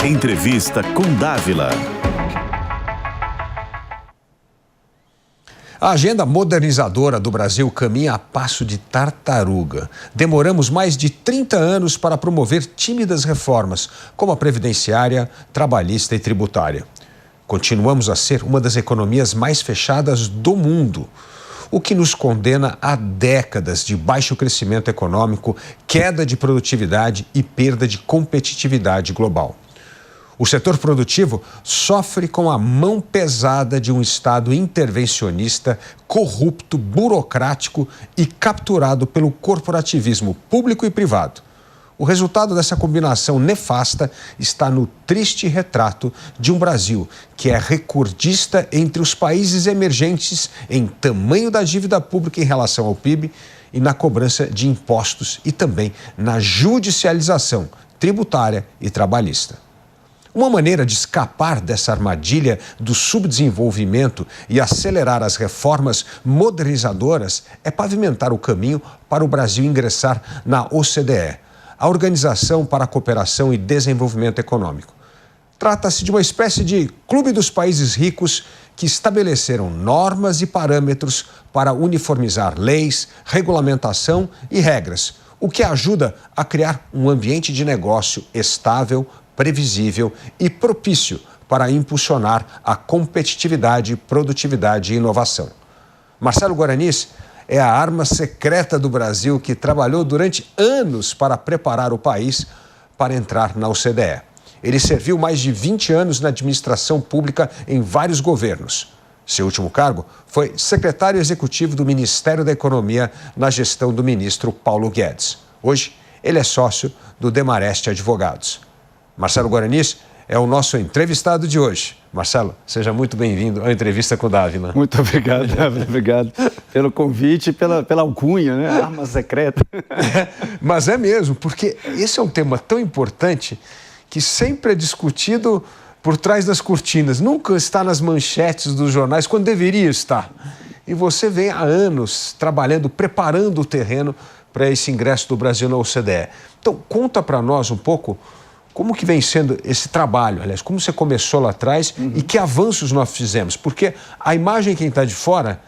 Entrevista com Dávila. A agenda modernizadora do Brasil caminha a passo de tartaruga. Demoramos mais de 30 anos para promover tímidas reformas, como a previdenciária, trabalhista e tributária. Continuamos a ser uma das economias mais fechadas do mundo, o que nos condena a décadas de baixo crescimento econômico, queda de produtividade e perda de competitividade global. O setor produtivo sofre com a mão pesada de um Estado intervencionista, corrupto, burocrático e capturado pelo corporativismo público e privado. O resultado dessa combinação nefasta está no triste retrato de um Brasil que é recordista entre os países emergentes em tamanho da dívida pública em relação ao PIB e na cobrança de impostos e também na judicialização tributária e trabalhista. Uma maneira de escapar dessa armadilha do subdesenvolvimento e acelerar as reformas modernizadoras é pavimentar o caminho para o Brasil ingressar na OCDE, a Organização para a Cooperação e Desenvolvimento Econômico. Trata-se de uma espécie de clube dos países ricos que estabeleceram normas e parâmetros para uniformizar leis, regulamentação e regras, o que ajuda a criar um ambiente de negócio estável, previsível e propício para impulsionar a competitividade, produtividade e inovação. Marcelo Guaranis é a arma secreta do Brasil que trabalhou durante anos para preparar o país para entrar na OCDE. Ele serviu mais de 20 anos na administração pública em vários governos. Seu último cargo foi secretário executivo do Ministério da Economia na gestão do ministro Paulo Guedes. Hoje, ele é sócio do Demarest Advogados. Marcelo Guaranis é o nosso entrevistado de hoje. Marcelo, seja muito bem-vindo à Entrevista com Dávila. Muito obrigado, Dávila. Obrigado pelo convite e pela alcunha, né? Arma secreta. Mas é mesmo, porque esse é um tema tão importante que sempre é discutido por trás das cortinas. Nunca está nas manchetes dos jornais, quando deveria estar. E você vem há anos trabalhando, preparando o terreno para esse ingresso do Brasil na OCDE. Então, conta para nós um pouco como que vem sendo esse trabalho, aliás, como você começou lá atrás e que avanços nós fizemos? Porque a imagem quem está de fora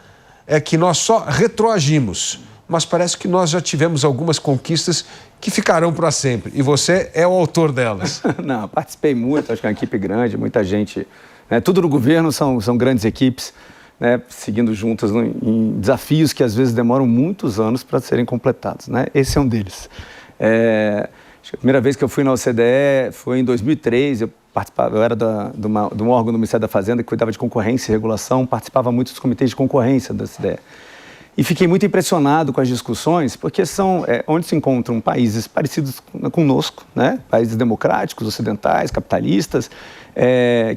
é que nós só retroagimos, mas parece que nós já tivemos algumas conquistas que ficarão para sempre, e você é o autor delas. Não, participei muito, acho que é uma equipe grande, muita gente, né? Tudo no governo são grandes equipes, né? Seguindo juntas em desafios que às vezes demoram muitos anos para serem completados, né? Esse é um deles. A primeira vez que eu fui na OCDE foi em 2003, eu era de um órgão do Ministério da Fazenda que cuidava de concorrência e regulação, participava muito dos comitês de concorrência da OCDE. E fiquei muito impressionado com as discussões, porque são onde se encontram países parecidos conosco, né? Países democráticos, ocidentais, capitalistas,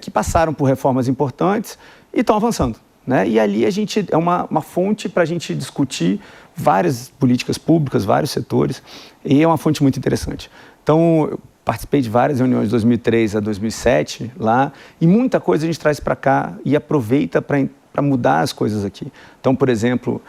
que passaram por reformas importantes e estão avançando, né? E ali é uma fonte para a gente discutir várias políticas públicas, vários setores, e é uma fonte muito interessante. Então, eu participei de várias reuniões de 2003 a 2007 lá, e muita coisa a gente traz para cá e aproveita para mudar as coisas aqui. Então, por exemplo,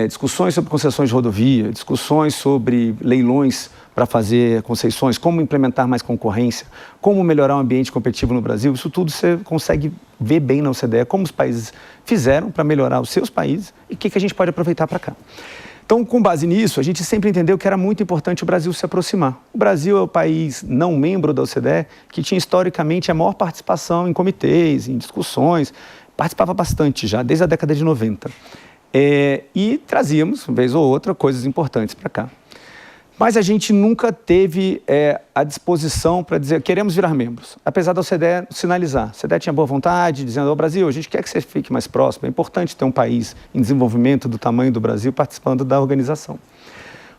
discussões sobre concessões de rodovia, discussões sobre leilões para fazer concessões, como implementar mais concorrência, como melhorar o ambiente competitivo no Brasil, isso tudo você consegue ver bem na OCDE, como os países fizeram para melhorar os seus países e o que a gente pode aproveitar para cá. Então, com base nisso, a gente sempre entendeu que era muito importante o Brasil se aproximar. O Brasil é o país não membro da OCDE que tinha historicamente a maior participação em comitês, em discussões, participava bastante já, desde a década de 90. E trazíamos, uma vez ou outra, coisas importantes para cá. Mas a gente nunca teve a disposição para dizer, queremos virar membros. Apesar da OCDE sinalizar. A OCDE tinha boa vontade, dizendo, ao Brasil, a gente quer que você fique mais próximo. É importante ter um país em desenvolvimento do tamanho do Brasil participando da organização.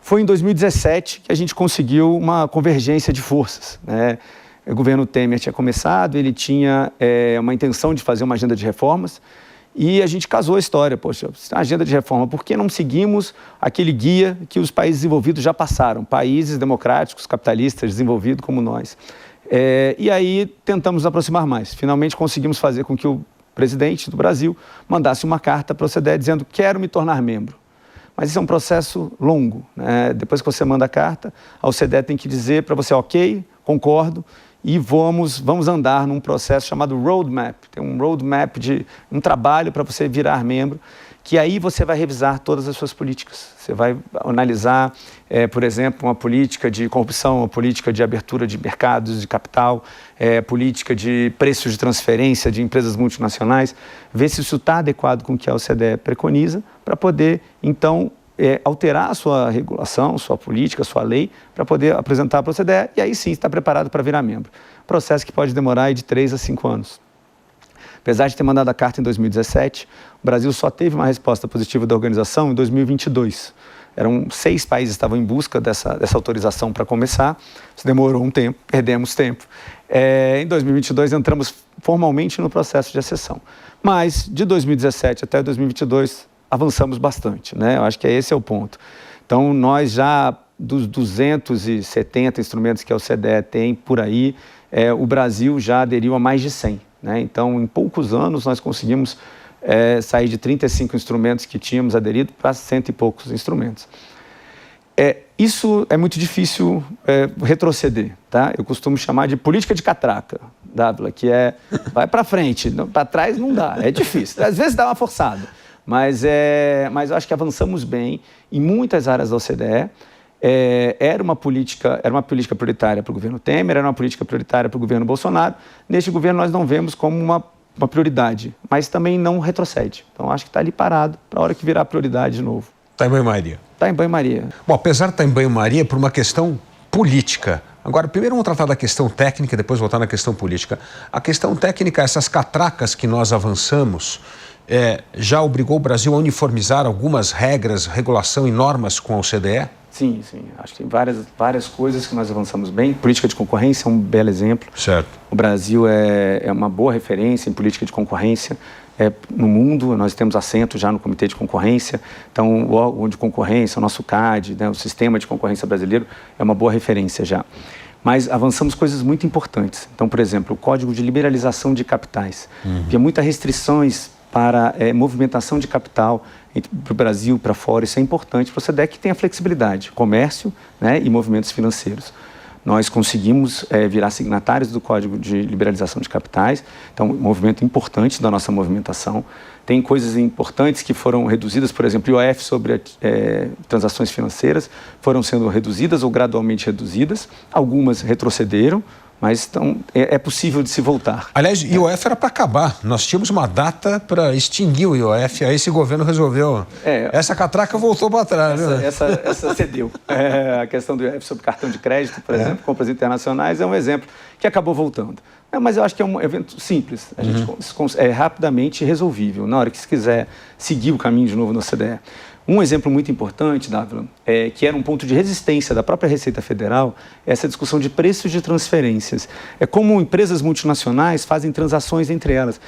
Foi em 2017 que a gente conseguiu uma convergência de forças, né? O governo Temer tinha começado, ele tinha uma intenção de fazer uma agenda de reformas, e a gente casou a história, poxa, agenda de reforma, por que não seguimos aquele guia que os países desenvolvidos já passaram, países democráticos, capitalistas, desenvolvidos como nós. E aí tentamos nos aproximar mais. Finalmente conseguimos fazer com que o presidente do Brasil mandasse uma carta para a OCDE dizendo, quero me tornar membro. Mas isso é um processo longo, né? Depois que você manda a carta, a OCDE tem que dizer para você, ok, concordo, e vamos andar num processo chamado roadmap. Tem um roadmap de um trabalho para você virar membro, que aí você vai revisar todas as suas políticas. Você vai analisar, por exemplo, uma política de corrupção, uma política de abertura de mercados de capital, política de preços de transferência de empresas multinacionais, ver se isso está adequado com o que a OCDE preconiza, para poder, então, alterar a sua regulação, sua política, sua lei, para poder apresentar para a OCDE e aí sim está preparado para virar membro. Processo que pode demorar aí de 3 a 5 anos. Apesar de ter mandado a carta em 2017, o Brasil só teve uma resposta positiva da organização em 2022. Eram 6 países que estavam em busca dessa autorização para começar. Isso demorou um tempo, perdemos tempo. Em 2022 entramos formalmente no processo de acessão. Mas de 2017 até 2022 avançamos bastante, né? Eu acho que esse é o ponto. Então nós já, dos 270 instrumentos que a OCDE tem por aí, o Brasil já aderiu a mais de 100. Né? Então, em poucos anos, nós conseguimos sair de 35 instrumentos que tínhamos aderido para 100 e poucos instrumentos. Isso é muito difícil retroceder. Tá? Eu costumo chamar de política de catraca, Dávila, que vai para frente, para trás não dá, é difícil. Às vezes dá uma forçada, mas eu acho que avançamos bem em muitas áreas da OCDE. Era uma política prioritária para o governo Temer, era uma política prioritária para o governo Bolsonaro. Neste governo nós não vemos como uma prioridade, mas também não retrocede. Então acho que está ali parado para a hora que virar prioridade de novo. Está em banho-maria. Está em banho-maria. Bom, apesar de estar em banho-maria por uma questão política. Agora, primeiro vamos tratar da questão técnica, depois voltar na questão política. A questão técnica, essas catracas que nós avançamos, já obrigou o Brasil a uniformizar algumas regras, regulação e normas com a OCDE? Sim. Acho que tem várias coisas que nós avançamos bem. Política de concorrência é um belo exemplo. Certo. O Brasil é uma boa referência em política de concorrência no mundo. Nós temos assento já no Comitê de Concorrência. Então, o órgão de concorrência, o nosso CAD, né, o sistema de concorrência brasileiro, é uma boa referência já. Mas avançamos coisas muito importantes. Então, por exemplo, o Código de Liberalização de Capitais. Havia muitas restrições para movimentação de capital para o Brasil, para fora. Isso é importante para o OCDE que tenha flexibilidade, comércio, né, e movimentos financeiros. Nós conseguimos virar signatários do Código de Liberalização de Capitais, então um movimento importante da nossa movimentação. Tem coisas importantes que foram reduzidas, por exemplo, o IOF sobre transações financeiras foram sendo reduzidas ou gradualmente reduzidas, algumas retrocederam, mas então, é possível de se voltar. Aliás, o IOF era para acabar. Nós tínhamos uma data para extinguir o IOF, aí esse governo resolveu. Essa catraca voltou para trás. Essa cedeu. A questão do IOF sobre cartão de crédito, por exemplo, compras internacionais, é um exemplo que acabou voltando. Mas eu acho que é um evento simples, a gente é rapidamente resolvível, na hora que se quiser seguir o caminho de novo no OCDE. Um exemplo muito importante, Dávila, que era um ponto de resistência da própria Receita Federal, é essa discussão de preços de transferências. É como empresas multinacionais fazem transações entre elas.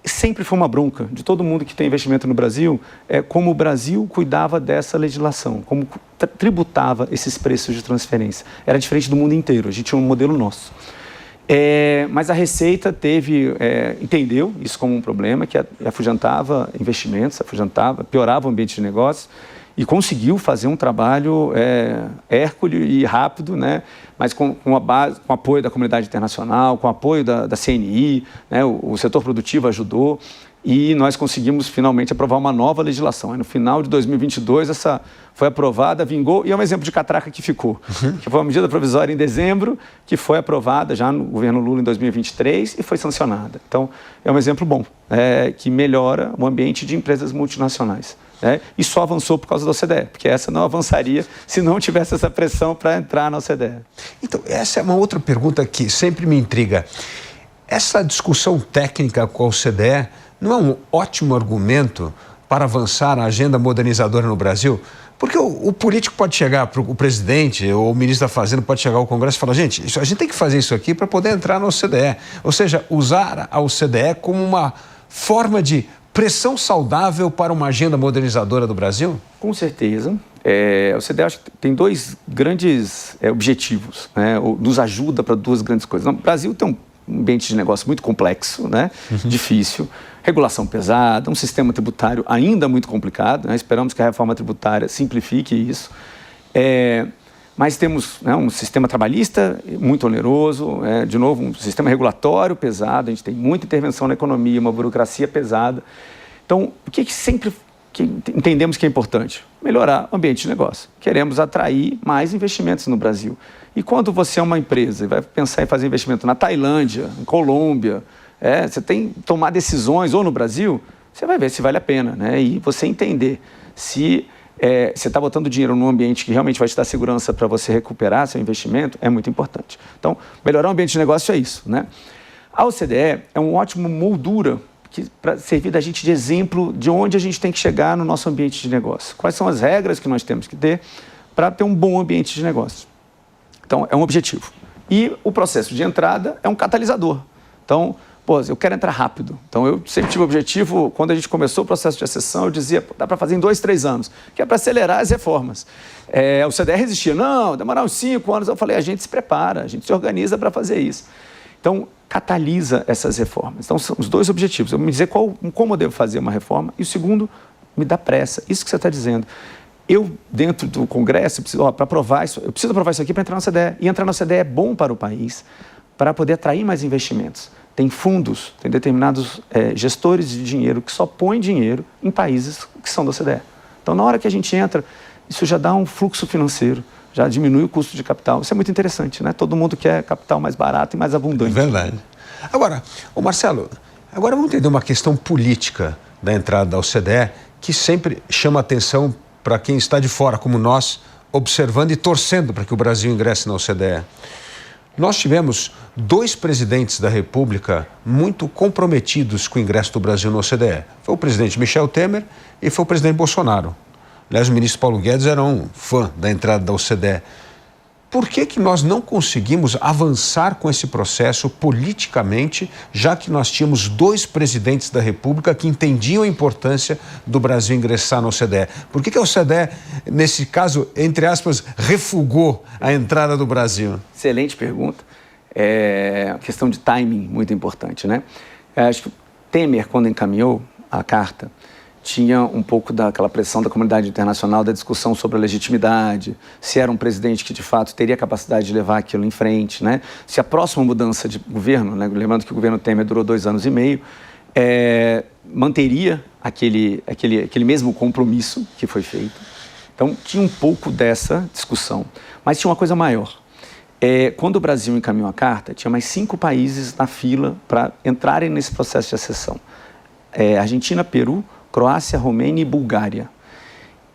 Sempre foi uma bronca de todo mundo que tem investimento no Brasil, como o Brasil cuidava dessa legislação, como tributava esses preços de transferência. Era diferente do mundo inteiro, a gente tinha um modelo nosso. Mas a Receita entendeu isso como um problema, que afugentava investimentos, piorava o ambiente de negócio e conseguiu fazer um trabalho hércules e rápido, né? Mas com apoio da comunidade internacional, com apoio da CNI, né? O setor produtivo ajudou e nós conseguimos finalmente aprovar uma nova legislação. Aí, no final de 2022, essa foi aprovada, vingou, e é um exemplo de catraca que ficou. Que foi uma medida provisória em dezembro, que foi aprovada já no governo Lula em 2023 e foi sancionada. Então, é um exemplo bom, que melhora o ambiente de empresas multinacionais. E só avançou por causa da OCDE, porque essa não avançaria se não tivesse essa pressão para entrar na OCDE. Então, essa é uma outra pergunta que sempre me intriga. Essa discussão técnica com a OCDE não é um ótimo argumento para avançar a agenda modernizadora no Brasil? Porque o político pode chegar para o presidente ou o ministro da Fazenda pode chegar ao Congresso e falar, gente, a gente tem que fazer isso aqui para poder entrar na OCDE. Ou seja, usar a OCDE como uma forma de pressão saudável para uma agenda modernizadora do Brasil? Com certeza. A OCDE acho que tem 2 grandes objetivos, né? Nos ajuda para 2 grandes coisas. O Brasil tem um ambiente de negócio muito complexo, né? Difícil, regulação pesada, um sistema tributário ainda muito complicado, né? Esperamos que a reforma tributária simplifique isso. mas temos, né, um sistema trabalhista muito oneroso, de novo, um sistema regulatório pesado, a gente tem muita intervenção na economia, uma burocracia pesada. Então, o que entendemos que é importante? Melhorar o ambiente de negócio. Queremos atrair mais investimentos no Brasil. E quando você é uma empresa e vai pensar em fazer investimento na Tailândia, em Colômbia, você tem que tomar decisões, ou no Brasil, você vai ver se vale a pena, né? E você entender se você está botando dinheiro num ambiente que realmente vai te dar segurança para você recuperar seu investimento, é muito importante. Então, melhorar o ambiente de negócio é isso, né? A OCDE é uma ótima moldura para servir da gente de exemplo de onde a gente tem que chegar no nosso ambiente de negócio. Quais são as regras que nós temos que ter para ter um bom ambiente de negócio. Então, é um objetivo. E o processo de entrada é um catalisador. Então, eu quero entrar rápido. Então, eu sempre tive o objetivo, quando a gente começou o processo de acessão, eu dizia, dá para fazer em 2, 3 anos, que é para acelerar as reformas. O CDE resistia, não, demorar uns 5 anos. Eu falei, a gente se prepara, a gente se organiza para fazer isso. Então, catalisa essas reformas. Então, são os 2 objetivos. Eu me dizer como eu devo fazer uma reforma, e o segundo, me dá pressa. Isso que você está dizendo. Eu, dentro do Congresso, para aprovar isso, eu preciso aprovar isso aqui para entrar na OCDE. E entrar na OCDE é bom para o país, para poder atrair mais investimentos. Tem fundos, tem determinados gestores de dinheiro que só põem dinheiro em países que são da OCDE. Então, na hora que a gente entra, isso já dá um fluxo financeiro, já diminui o custo de capital. Isso é muito interessante, né? Todo mundo quer capital mais barato e mais abundante. É verdade. Agora, Marcelo, agora vamos entender uma questão política da entrada da OCDE que sempre chama atenção para quem está de fora, como nós, observando e torcendo para que o Brasil ingresse na OCDE. Nós tivemos 2 presidentes da República muito comprometidos com o ingresso do Brasil na OCDE. Foi o presidente Michel Temer e foi o presidente Bolsonaro. Aliás, o ministro Paulo Guedes era um fã da entrada da OCDE. Por que nós não conseguimos avançar com esse processo politicamente, já que nós tínhamos 2 presidentes da República que entendiam a importância do Brasil ingressar na OCDE? Por que a OCDE, nesse caso, entre aspas, refugou a entrada do Brasil? Excelente pergunta. É uma questão de timing muito importante, né? Acho que Temer, quando encaminhou a carta, tinha um pouco daquela pressão da comunidade internacional, da discussão sobre a legitimidade, se era um presidente que, de fato, teria capacidade de levar aquilo em frente, né? Se a próxima mudança de governo, né? Lembrando que o governo Temer durou 2 anos e meio, manteria aquele mesmo compromisso que foi feito. Então, tinha um pouco dessa discussão. Mas tinha uma coisa maior. Quando o Brasil encaminhou a carta, tinha mais 5 países na fila para entrarem nesse processo de acessão. Argentina, Peru, Croácia, Romênia e Bulgária.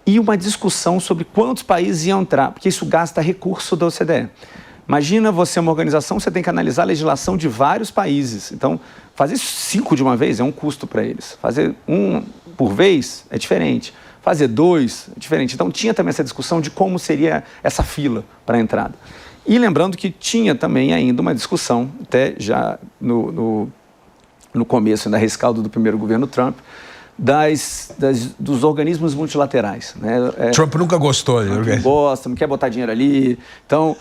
E uma discussão sobre quantos países iam entrar, porque isso gasta recurso da OCDE. Imagina você uma organização, você tem que analisar a legislação de vários países. Então, fazer 5 de uma vez é um custo para eles. Fazer 1 por vez é diferente. Fazer 2 é diferente. Então, tinha também essa discussão de como seria essa fila para a entrada. E lembrando que tinha também ainda uma discussão, até já no começo, na rescaldo do primeiro governo Trump, dos organismos multilaterais, né? Trump nunca gostou. Trump não gosta, não quer botar dinheiro ali. Então,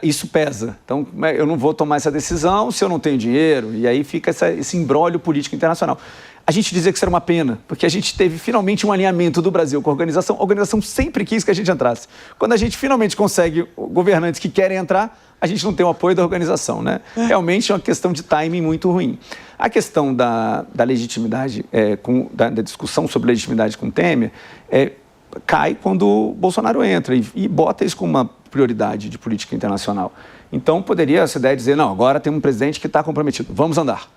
isso pesa. Então, eu não vou tomar essa decisão se eu não tenho dinheiro. E aí fica esse imbróglio político internacional. A gente dizia que isso era uma pena, porque a gente teve finalmente um alinhamento do Brasil com a organização. A organização sempre quis que a gente entrasse. Quando a gente finalmente consegue governantes que querem entrar, a gente não tem o apoio da organização, né? Realmente é uma questão de timing muito ruim. A questão da legitimidade, da discussão sobre legitimidade com Temer, cai quando o Bolsonaro entra e bota isso como uma prioridade de política internacional. Então, poderia essa ideia dizer, não, agora tem um presidente que está comprometido, vamos andar.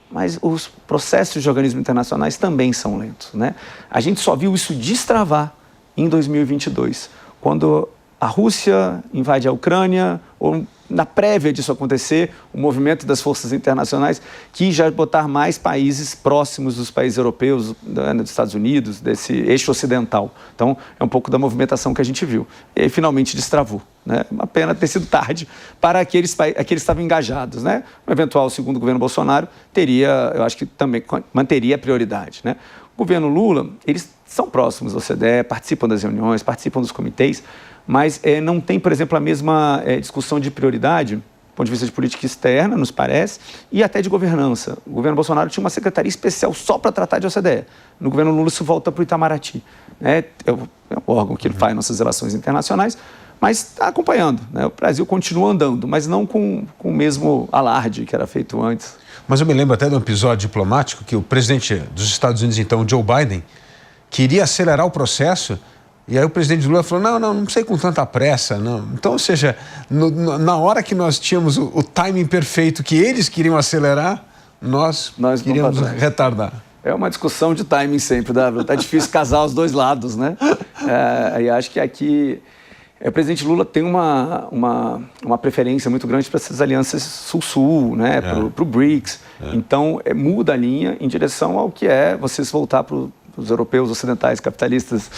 Mas os processos de organismos internacionais também são lentos, né? A gente só viu isso destravar em 2022, quando a Rússia invade a Ucrânia, ou na prévia disso acontecer, o movimento das forças internacionais quis já botar mais países próximos dos países europeus, dos Estados Unidos, desse eixo ocidental. Então, é um pouco da movimentação que a gente viu. E aí, finalmente, destravou, né? Uma pena ter sido tarde para aqueles que estavam engajados, né? Um eventual segundo governo Bolsonaro eu acho que também manteria a prioridade, né? O governo Lula, eles são próximos da OCDE, participam das reuniões, participam dos comitês, mas não tem, por exemplo, a mesma discussão de prioridade, do ponto de vista de política externa, nos parece, e até de governança. O governo Bolsonaro tinha uma secretaria especial só para tratar de OCDE. No governo Lula, isso volta para o Itamaraty, né? É o órgão que faz nossas relações internacionais, Mas está acompanhando, né? O Brasil continua andando, mas não com o mesmo alarde que era feito antes. Mas eu me lembro até de um episódio diplomático que o presidente dos Estados Unidos, então, Joe Biden, queria acelerar o processo. E aí o presidente Lula falou, não precisa ir com tanta pressa, não. Então, ou seja, na hora que nós tínhamos o timing perfeito que eles queriam acelerar, nós queríamos retardar. É uma discussão de timing sempre, Dávila. Tá difícil casar os dois lados, né? E acho que aqui o presidente Lula tem uma preferência muito grande para essas alianças sul-sul, né? Para o BRICS. Então, muda a linha em direção ao que é vocês voltar para os europeus ocidentais capitalistas.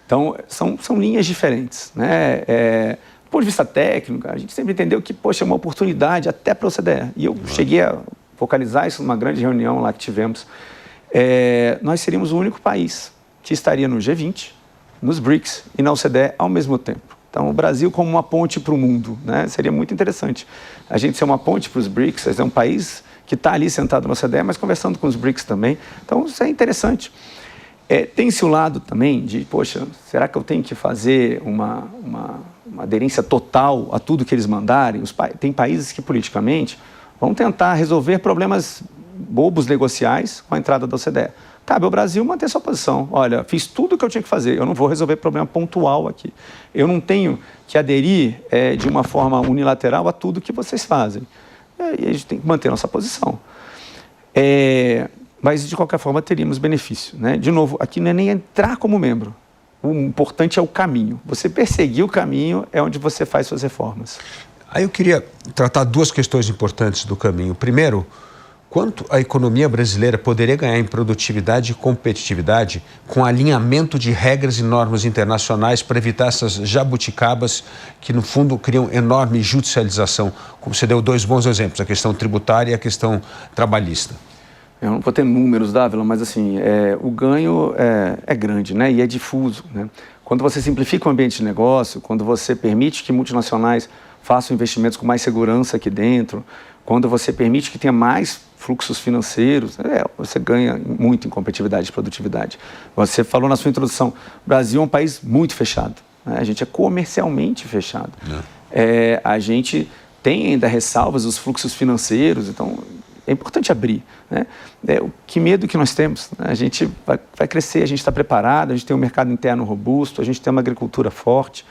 Então, são linhas diferentes, né? Do ponto de vista técnico, a gente sempre entendeu que, poxa, é uma oportunidade até para a OCDE. E eu cheguei a focalizar isso numa grande reunião lá que tivemos. Nós seríamos o único país que estaria no G20, nos BRICS e na OCDE ao mesmo tempo. Então, o Brasil como uma ponte para o mundo, né? Seria muito interessante a gente ser uma ponte para os BRICS, é um país que está ali sentado na OCDE, mas conversando com os BRICS também. Então, isso é interessante. Tem-se o lado também de, poxa, será que eu tenho que fazer uma aderência total a tudo que eles mandarem? Tem países que, politicamente, vão tentar resolver problemas bobos negociais com a entrada da OCDE. Cabe ao Brasil manter sua posição. Olha, fiz tudo o que eu tinha que fazer, eu não vou resolver problema pontual aqui. Eu não tenho que aderir de uma forma unilateral a tudo que vocês fazem. E a gente tem que manter nossa posição. Mas, de qualquer forma, teríamos benefício, né? De novo, aqui não é nem entrar como membro. O importante é o caminho. Você perseguir o caminho é onde você faz suas reformas. Aí eu queria tratar duas questões importantes do caminho. Primeiro, quanto a economia brasileira poderia ganhar em produtividade e competitividade com alinhamento de regras e normas internacionais para evitar essas jabuticabas que, no fundo, criam enorme judicialização? Como você deu dois bons exemplos, a questão tributária e a questão trabalhista. Eu não vou ter números, Dávila, mas assim, o ganho é grande, né? E é difuso, né? Quando você simplifica o ambiente de negócio, quando você permite que multinacionais façam investimentos com mais segurança aqui dentro, quando você permite que tenha mais fluxos financeiros, você ganha muito em competitividade e produtividade. Você falou na sua introdução, o Brasil é um país muito fechado, né? A gente é comercialmente fechado. A gente tem ainda ressalvas os fluxos financeiros, então é importante abrir, né? Que medo que nós temos, né? A gente vai crescer, a gente está preparado, a gente tem um mercado interno robusto, a gente tem uma agricultura forte,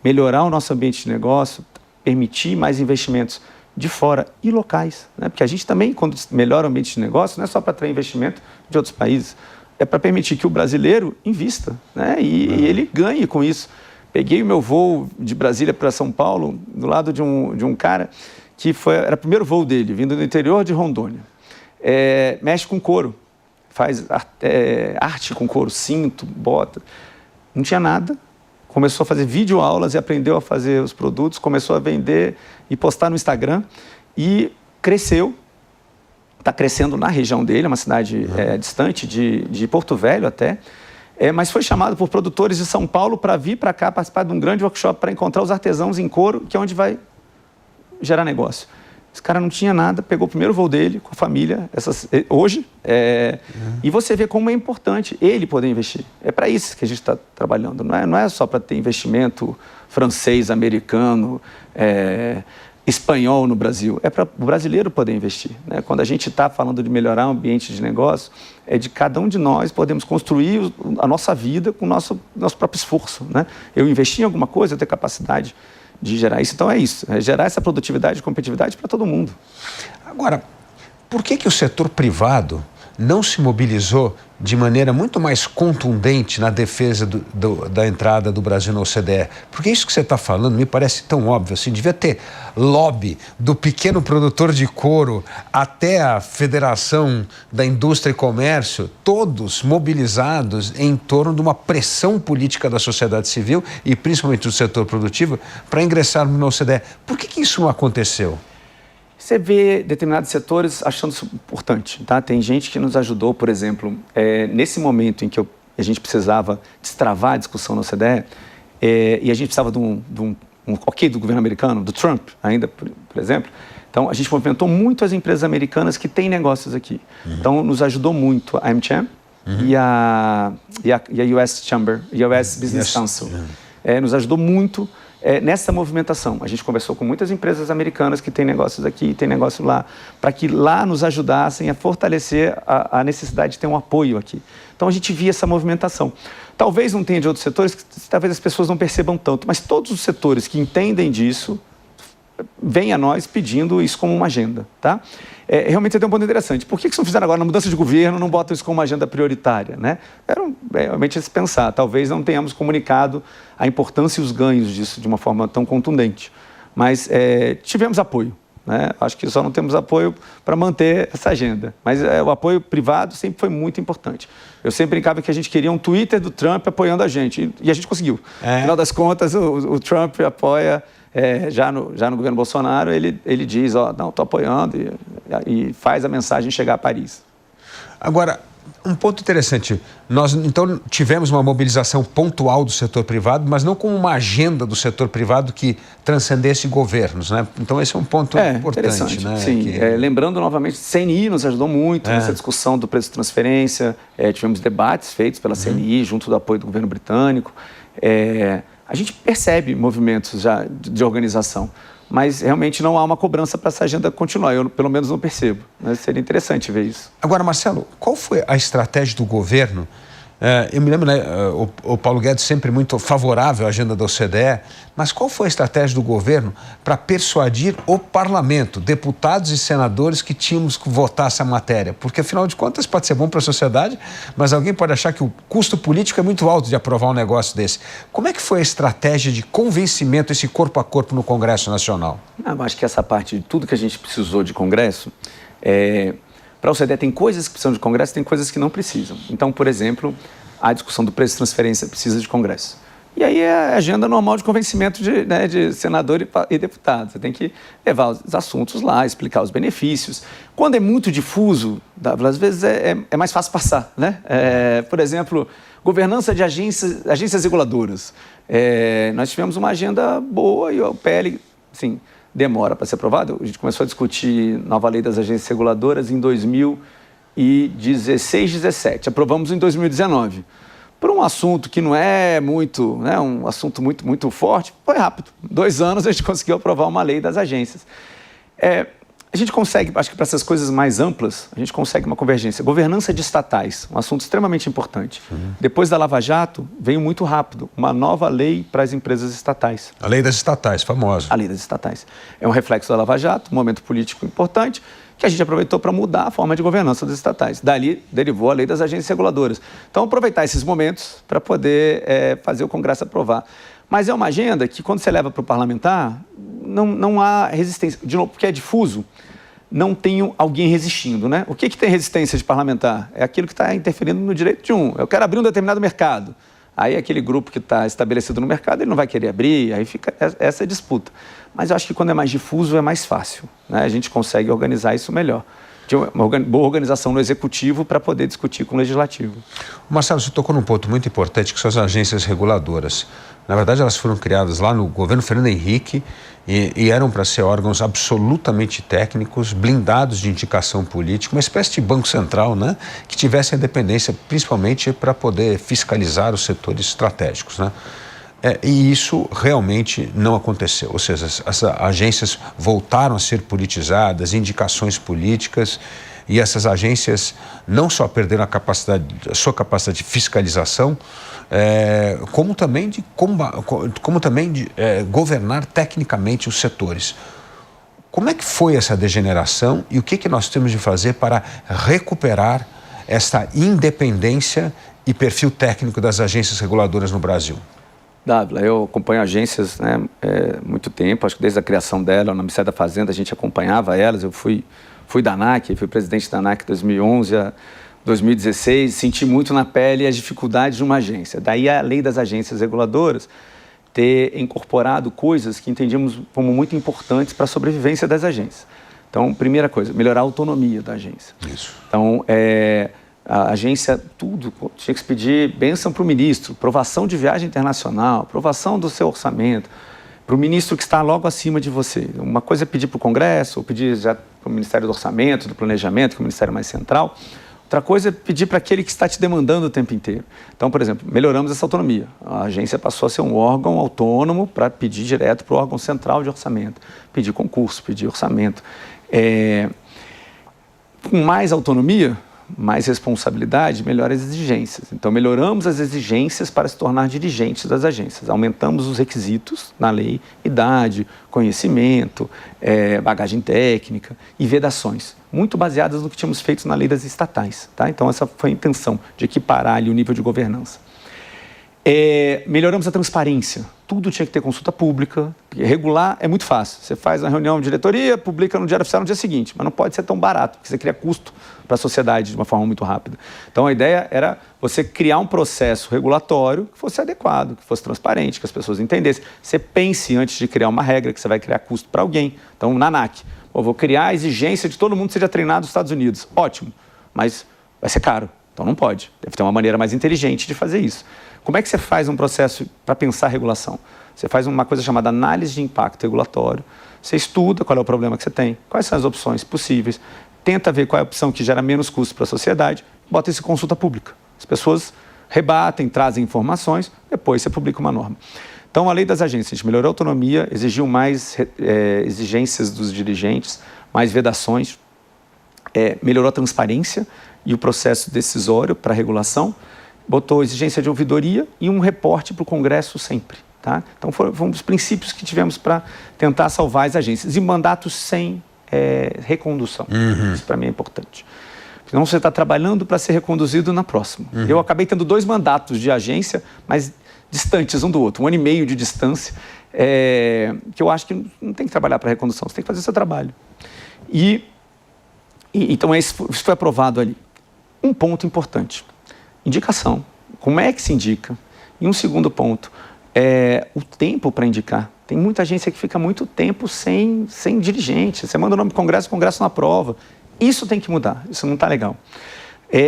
melhorar o nosso ambiente de negócio, permitir mais investimentos de fora e locais, né? Porque a gente também, quando melhora o ambiente de negócio, não é só para atrair investimento de outros países, é para permitir que o brasileiro invista, né? E ele ganhe com isso. Peguei o meu voo de Brasília para São Paulo, do lado de um cara que era o primeiro voo dele, vindo do interior de Rondônia. Mexe com couro, faz arte com couro, cinto, bota. Não tinha nada. Começou a fazer videoaulas e aprendeu a fazer os produtos, começou a vender e postar no Instagram e cresceu. Está crescendo na região dele, é uma cidade distante de Porto Velho até, mas foi chamado por produtores de São Paulo para vir para cá participar de um grande workshop para encontrar os artesãos em couro, que é onde vai gerar negócio. Esse cara não tinha nada, pegou o primeiro voo dele com a família, hoje, e você vê como é importante ele poder investir. É para isso que a gente está trabalhando, não é só para ter investimento francês, americano, espanhol no Brasil, é para o brasileiro poder investir, né? Quando a gente está falando de melhorar o ambiente de negócio, é de cada um de nós podemos construir a nossa vida com o nosso próprio esforço, né? Eu investir em alguma coisa, eu ter capacidade de gerar isso. Então é isso, gerar essa produtividade e competitividade para todo mundo. Agora, por que o setor privado não se mobilizou de maneira muito mais contundente na defesa da entrada do Brasil na OCDE? Porque isso que você está falando me parece tão óbvio, assim, devia ter lobby do pequeno produtor de couro até a Federação da Indústria e Comércio, todos mobilizados em torno de uma pressão política da sociedade civil e principalmente do setor produtivo para ingressarmos na OCDE. Por que isso não aconteceu? Você vê determinados setores achando isso importante, tá? Tem gente que nos ajudou, por exemplo, nesse momento em que a gente precisava destravar a discussão na OCDE, e a gente precisava de um ok do governo americano, do Trump ainda, por exemplo. Então, a gente movimentou muito as empresas americanas que têm negócios aqui. Então, nos ajudou muito a AmCham e a US Chamber, e a US Business Council. nos ajudou muito nessa movimentação. A gente conversou com muitas empresas americanas que têm negócios aqui e têm negócio lá, para que lá nos ajudassem a fortalecer a necessidade de ter um apoio aqui. Então, a gente via essa movimentação. Talvez não tenha de outros setores, que talvez as pessoas não percebam tanto, mas todos os setores que entendem disso vêm a nós pedindo isso como uma agenda, tá? Realmente, você tem um ponto interessante. Por que vocês não fizeram agora, na mudança de governo, não botam isso como uma agenda prioritária, né? Era realmente a se pensar. Talvez não tenhamos comunicado a importância e os ganhos disso de uma forma tão contundente. Mas tivemos apoio, né? Acho que só não temos apoio para manter essa agenda. Mas o apoio privado sempre foi muito importante. Eu sempre brincava que a gente queria um Twitter do Trump apoiando a gente. E a gente conseguiu. No final das contas, o Trump apoia... já no governo Bolsonaro, ele diz, não, estou apoiando e faz a mensagem chegar a Paris. Agora, um ponto interessante, nós então tivemos uma mobilização pontual do setor privado, mas não com uma agenda do setor privado que transcendesse governos, né? Então esse é um ponto importante, né? Sim, lembrando novamente, CNI nos ajudou muito nessa discussão do preço de transferência, tivemos debates feitos pela CNI junto do apoio do governo britânico. A gente percebe movimentos já de organização, mas realmente não há uma cobrança para essa agenda continuar. Eu, pelo menos, não percebo. Mas seria interessante ver isso. Agora, Marcelo, qual foi a estratégia do governo? Eu me lembro, né, o Paulo Guedes sempre muito favorável à agenda da OCDE, mas qual foi a estratégia do governo para persuadir o parlamento, deputados e senadores que tínhamos que votar essa matéria? Porque, afinal de contas, pode ser bom para a sociedade, mas alguém pode achar que o custo político é muito alto de aprovar um negócio desse. Como é que foi a estratégia de convencimento, esse corpo a corpo no Congresso Nacional? Eu acho que essa parte de tudo que a gente precisou de Congresso... Para a OCDE tem coisas que precisam de Congresso, tem coisas que não precisam. Então, por exemplo, a discussão do preço de transferência precisa de Congresso. E aí é a agenda normal de convencimento de senador e deputado. Você tem que levar os assuntos lá, explicar os benefícios. Quando é muito difuso, às vezes é mais fácil passar, né? Por exemplo, governança de agências reguladoras. Nós tivemos uma agenda boa e o PL, assim, demora para ser aprovado. A gente começou a discutir nova lei das agências reguladoras em 2016, 17. Aprovamos em 2019. Por um assunto que não é muito, né, um assunto muito forte, foi rápido. 2 anos a gente conseguiu aprovar uma lei das agências. A gente consegue, acho que para essas coisas mais amplas, a gente consegue uma convergência. Governança de estatais, um assunto extremamente importante. Depois da Lava Jato, veio muito rápido uma nova lei para as empresas estatais. A lei das estatais, famosa. A lei das estatais. É um reflexo da Lava Jato, um momento político importante, que a gente aproveitou para mudar a forma de governança das estatais. Dali derivou a lei das agências reguladoras. Então, aproveitar esses momentos para poder fazer o Congresso aprovar. Mas é uma agenda que, quando você leva para o parlamentar, não há resistência. De novo, porque é difuso, não tem alguém resistindo, né? O que tem resistência de parlamentar? É aquilo que está interferindo no direito de um. Eu quero abrir um determinado mercado. Aí aquele grupo que está estabelecido no mercado, ele não vai querer abrir, aí fica essa disputa. Mas eu acho que quando é mais difuso, é mais fácil, né? A gente consegue organizar isso melhor. De uma boa organização no executivo para poder discutir com o legislativo. Marcelo, você tocou num ponto muito importante, que são as agências reguladoras. Na verdade, elas foram criadas lá no governo Fernando Henrique e eram para ser órgãos absolutamente técnicos, blindados de indicação política, uma espécie de banco central, né, que tivesse independência, principalmente para poder fiscalizar os setores estratégicos, né? E isso realmente não aconteceu, ou seja, as agências voltaram a ser politizadas, indicações políticas, e essas agências não só perderam a sua capacidade de fiscalização, como também de governar tecnicamente os setores. Como é que foi essa degeneração e o que nós temos de fazer para recuperar essa independência e perfil técnico das agências reguladoras no Brasil? Dávila, eu acompanho agências, né, muito tempo, acho que desde a criação dela, no Ministério da Fazenda, a gente acompanhava elas. Eu fui da ANAC, fui presidente da ANAC de 2011 a 2016, senti muito na pele as dificuldades de uma agência. Daí a lei das agências reguladoras ter incorporado coisas que entendíamos como muito importantes para a sobrevivência das agências. Então, primeira coisa, melhorar a autonomia da agência. Isso. Então, a agência, tudo, tinha que se pedir bênção para o ministro, aprovação de viagem internacional, aprovação do seu orçamento, para o ministro que está logo acima de você. Uma coisa é pedir para o Congresso, ou pedir já para o Ministério do Orçamento, do Planejamento, que é o Ministério mais central. Outra coisa é pedir para aquele que está te demandando o tempo inteiro. Então, por exemplo, melhoramos essa autonomia. A agência passou a ser um órgão autônomo para pedir direto para o órgão central de orçamento, pedir concurso, pedir orçamento. Com mais autonomia, mais responsabilidade, melhor as exigências. Então, melhoramos as exigências para se tornar dirigentes das agências. Aumentamos os requisitos na lei, idade, conhecimento, bagagem técnica e vedações, muito baseadas no que tínhamos feito na lei das estatais. Tá? Então, essa foi a intenção, de equiparar ali o nível de governança. Melhoramos a transparência. Tudo tinha que ter consulta pública. Regular é muito fácil. Você faz uma reunião de diretoria, publica no Diário Oficial no dia seguinte, mas não pode ser tão barato, porque você cria custo para a sociedade de uma forma muito rápida. Então, a ideia era você criar um processo regulatório que fosse adequado, que fosse transparente, que as pessoas entendessem. Você pense antes de criar uma regra que você vai criar custo para alguém. Então, na ANAC, vou criar a exigência de todo mundo seja treinado nos Estados Unidos. Ótimo, mas vai ser caro. Então, não pode. Deve ter uma maneira mais inteligente de fazer isso. Como é que você faz um processo para pensar a regulação? Você faz uma coisa chamada análise de impacto regulatório. Você estuda qual é o problema que você tem, quais são as opções possíveis, tenta ver qual é a opção que gera menos custo para a sociedade, bota isso em consulta pública. As pessoas rebatem, trazem informações, depois você publica uma norma. Então, a lei das agências, a gente melhorou a autonomia, exigiu mais exigências dos dirigentes, mais vedações, melhorou a transparência e o processo decisório para a regulação, botou exigência de ouvidoria e um reporte para o Congresso sempre. Tá? Então, foi um dos princípios que tivemos para tentar salvar as agências. E mandatos sem recondução. Isso, para mim, é importante. Senão, você está trabalhando para ser reconduzido na próxima. Eu acabei tendo 2 mandatos de agência, mas distantes um do outro. 1 ano e meio de distância, que eu acho que não tem que trabalhar para recondução. Você tem que fazer o seu trabalho. Então, isso foi aprovado ali. Um ponto importante. Indicação. Como é que se indica? E um segundo ponto, o tempo para indicar. Tem muita agência que fica muito tempo sem dirigente. Você manda o nome para o Congresso não aprova. Isso tem que mudar, isso não está legal.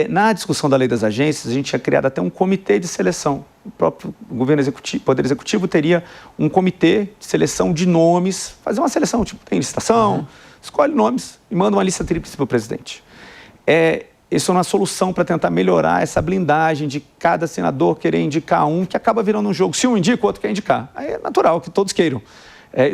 Na discussão da lei das agências, a gente tinha criado até um comitê de seleção. O próprio Poder Executivo teria um comitê de seleção de nomes, fazer uma seleção, tipo, tem licitação, escolhe nomes e manda uma lista tríplice para o presidente. Isso é uma solução para tentar melhorar essa blindagem de cada senador querer indicar um, que acaba virando um jogo. Se um indica, o outro quer indicar. Aí é natural que todos queiram.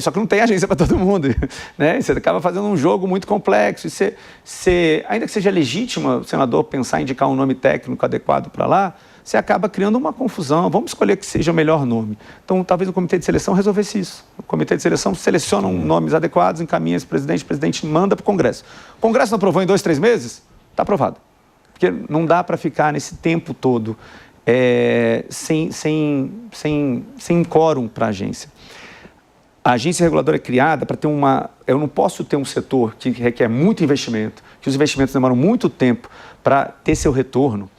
Só que não tem agência para todo mundo. Né? Você acaba fazendo um jogo muito complexo. E ainda que seja legítimo o senador pensar em indicar um nome técnico adequado para lá, você acaba criando uma confusão. Vamos escolher que seja o melhor nome. Então, talvez o comitê de seleção resolvesse isso. O comitê de seleção seleciona nomes adequados, encaminha esse presidente, o presidente manda para o Congresso. O Congresso não aprovou em 2, 3 meses? Está aprovado. Porque não dá para ficar nesse tempo todo sem quórum para a agência. A agência reguladora é criada para ter Eu não posso ter um setor que requer muito investimento, que os investimentos demoram muito tempo para ter seu retorno.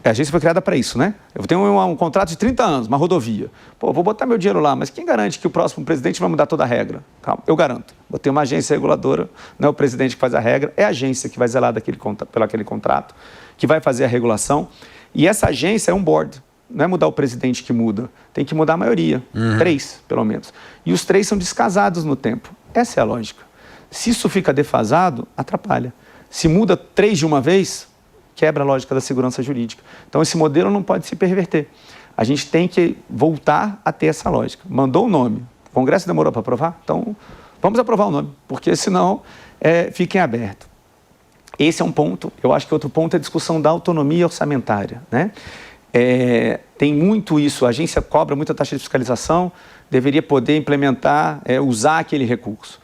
A agência foi criada para isso, né? Eu tenho um contrato de 30 anos, uma rodovia. Vou botar meu dinheiro lá, mas quem garante que o próximo presidente vai mudar toda a regra? Calma, eu garanto. Botei uma agência reguladora, não é o presidente que faz a regra, é a agência que vai zelar pelo aquele contrato, que vai fazer a regulação. E essa agência é um board. Não é mudar o presidente que muda, tem que mudar a maioria, 3 pelo menos. E os 3 são descasados no tempo. Essa é a lógica. Se isso fica defasado, atrapalha. Se muda 3 de uma vez, quebra a lógica da segurança jurídica. Então, esse modelo não pode se perverter. A gente tem que voltar a ter essa lógica. Mandou o nome, o Congresso demorou para aprovar? Então, vamos aprovar o nome, porque senão fica em aberto. Esse é um ponto. Eu acho que outro ponto é a discussão da autonomia orçamentária, né? Tem muito isso, a agência cobra muita taxa de fiscalização, deveria poder implementar, usar aquele recurso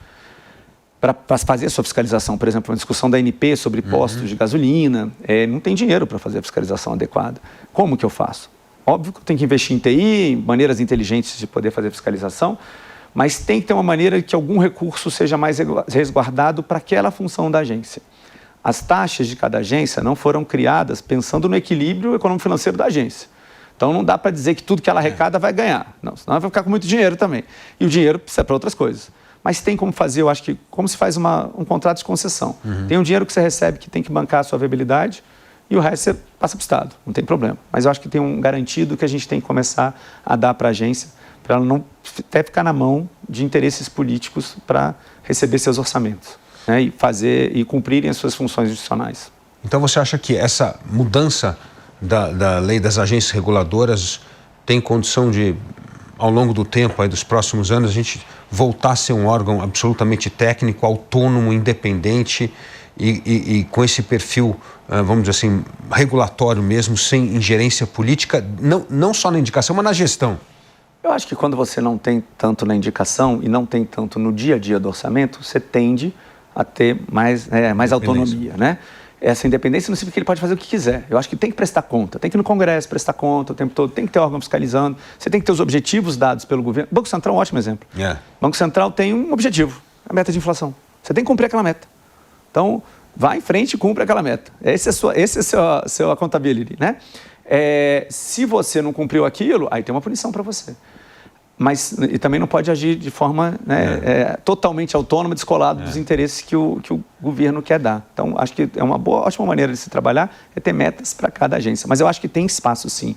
para fazer a sua fiscalização. Por exemplo, uma discussão da ANP sobre postos de gasolina, não tem dinheiro para fazer a fiscalização adequada. Como que eu faço? Óbvio que eu tenho que investir em TI, em maneiras inteligentes de poder fazer a fiscalização, mas tem que ter uma maneira que algum recurso seja mais resguardado para aquela função da agência. As taxas de cada agência não foram criadas pensando no equilíbrio econômico-financeiro da agência. Então, não dá para dizer que tudo que ela arrecada vai ganhar. Não, senão ela vai ficar com muito dinheiro também. E o dinheiro precisa para outras coisas. Mas tem como fazer, eu acho que, como se faz um contrato de concessão. Tem um dinheiro que você recebe que tem que bancar a sua viabilidade e o resto você passa para o Estado, não tem problema. Mas eu acho que tem um garantido que a gente tem que começar a dar para a agência, para ela não até ficar na mão de interesses políticos para receber seus orçamentos, né, e cumprirem as suas funções institucionais. Então você acha que essa mudança da lei das agências reguladoras tem condição de, ao longo do tempo, aí dos próximos anos, a gente voltar a ser um órgão absolutamente técnico, autônomo, independente e com esse perfil, vamos dizer assim, regulatório mesmo, sem ingerência política, não só na indicação, mas na gestão? Eu acho que quando você não tem tanto na indicação e não tem tanto no dia a dia do orçamento, você tende a ter mais autonomia, né? Essa independência não significa que ele pode fazer o que quiser. Eu acho que tem que prestar conta, tem que ir no Congresso prestar conta o tempo todo, tem que ter órgão fiscalizando, você tem que ter os objetivos dados pelo governo. O Banco Central é um ótimo exemplo. O Banco Central tem um objetivo, a meta de inflação. Você tem que cumprir aquela meta. Então, vá em frente e cumpra aquela meta. Esse é seu accountability, né? Se você não cumpriu aquilo, aí tem uma punição para você. Mas e também não pode agir de forma totalmente autônoma, descolado dos interesses que o governo quer dar. Então, acho que é uma ótima maneira de se trabalhar, é ter metas para cada agência. Mas eu acho que tem espaço, sim.